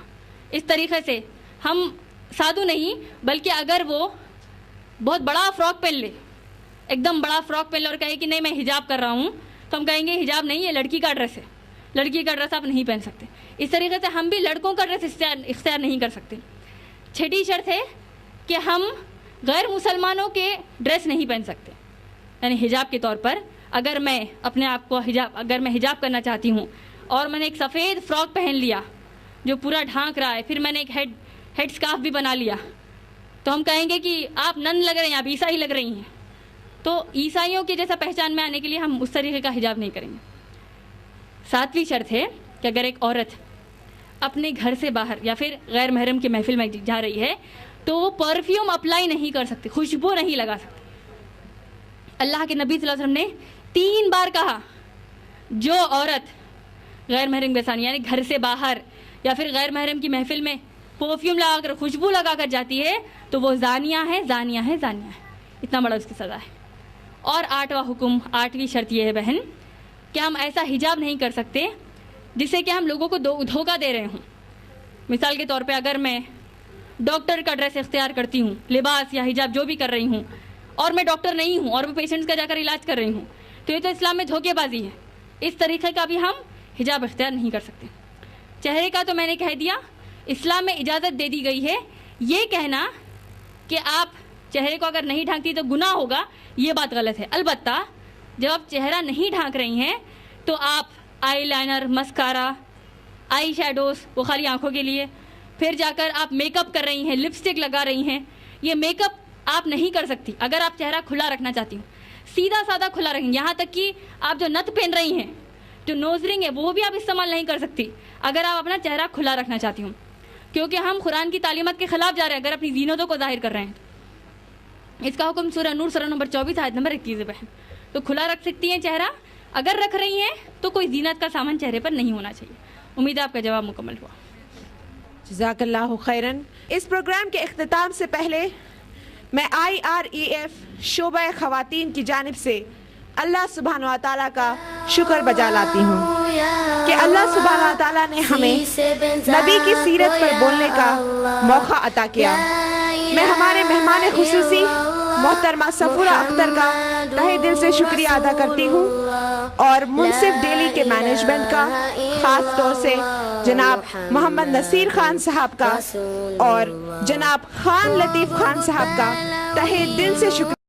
اس طریقے سے ہم سادھو نہیں، بلکہ اگر وہ بہت بڑا فراک پہن لے، ایک دم بڑا فراک پہن لے اور کہے کہ نہیں میں حجاب کر رہا ہوں، تو ہم کہیں گے حجاب نہیں، یہ لڑکی کا ڈریس ہے، لڑکی کا ڈریس آپ نہیں پہن سکتے. اس طریقے سے ہم بھی لڑکوں کا ڈریس اختیار نہیں کر سکتے. چھٹی شرط ہے کہ ہم غیر مسلمانوں کے ڈریس نہیں پہن سکتے. یعنی حجاب کے طور پر اگر میں اپنے آپ کو اگر میں حجاب کرنا چاہتی ہوں اور میں نے ایک سفید فراک پہن لیا جو پورا ڈھانک رہا ہے، پھر میں نے ایک ہیڈ اسکارف بھی بنا لیا، تو ہم کہیں گے کہ آپ نن لگ رہے ہیں، آپ عیسائی لگ رہی ہیں. تو عیسائیوں کے جیسا پہچان میں آنے کے لیے ہم اس طریقے کا حجاب نہیں کریں گے. ساتویں شرط ہے کہ اگر ایک عورت اپنے گھر سے باہر یا پھر غیر محرم کی محفل میں جا رہی ہے تو وہ پرفیوم اپلائی نہیں کر سکتی، خوشبو نہیں لگا سکتی. اللہ کے نبی صلی اللہ علیہ وسلم نے 3 بار کہا جو عورت غیر محرم کے ساتھ یعنی گھر سے باہر یا پھر غیر محرم کی محفل میں پرفیوم لگا کر خوشبو لگا کر جاتی ہے تو وہ زانیہ ہے، زانیہ ہے، زانیہ ہے. اتنا بڑا اس کی سزا ہے. اور 8واں حکم، 8ویں شرط یہ ہے بہن کہ ہم ایسا حجاب نہیں کر سکتے جس سے کہ ہم لوگوں کو دھوکہ دے رہے ہوں. مثال کے طور پہ اگر میں ڈاکٹر کا ڈریس اختیار کرتی ہوں، لباس یا حجاب جو بھی کر رہی ہوں، اور میں ڈاکٹر نہیں ہوں اور میں پیشنٹس کا جا کر علاج کر رہی ہوں، تو یہ تو اسلام میں دھوکے بازی ہے. اس طریقے کا بھی ہم حجاب اختیار نہیں کر سکتے. چہرے کا تو میں نے کہہ دیا، اسلام میں اجازت دے دی گئی ہے. یہ کہنا کہ آپ چہرے کو اگر نہیں ڈھانکتی تو گناہ ہوگا، یہ بات غلط ہے. البتہ جب آپ چہرہ نہیں ڈھانک رہی ہیں تو آپ آئی لائنر، مسکارا، آئی شیڈوز وہ خالی آنکھوں کے لیے، پھر جا کر آپ میک اپ کر رہی ہیں، لپسٹک لگا رہی ہیں. یہ میک اپ آپ نہیں کر سکتی اگر آپ چہرہ کھلا رکھنا چاہتی ہوں. سیدھا سادہ کھلا رکھیں. یہاں تک کہ آپ جو نت پہن رہی ہیں، جو نوز رنگ ہے، وہ بھی آپ استعمال نہیں کر سکتی اگر آپ اپنا چہرہ کھلا رکھنا چاہتی ہوں، کیونکہ ہم قرآن کی تعلیمات کے خلاف جا رہے ہیں اگر اپنی زینتوں کو ظاہر کر رہے ہیں. اس کا حکم سورہ نور سورہ نمبر 24 آیت نمبر 21 بہن. تو کھلا رکھ سکتی ہیں چہرہ، اگر رکھ رہی ہیں تو کوئی زینت کا سامان چہرے پر نہیں ہونا چاہیے. امید ہے آپ کا جواب مکمل ہوا. جزاک اللہ خیرن. اس پروگرام کے اختتام سے پہلے میں IREF شعبہ خواتین کی جانب سے اللہ سبحانہ و تعالیٰ کا شکر بجا لاتی ہوں کہ اللہ سبحانہ و تعالیٰ نے ہمیں نبی کی سیرت پر بولنے کا موقع عطا کیا. میں ہمارے مہمان خصوصی محترمہ صفورہ اختر کا تہہ دل سے شکریہ ادا کرتی ہوں، اور منصف ڈیلی کے مینجمنٹ کا، خاص طور سے جناب محمد نصیر خان صاحب کا اور جناب خان لطیف خان صاحب کا تہہ دل سے شکریہ.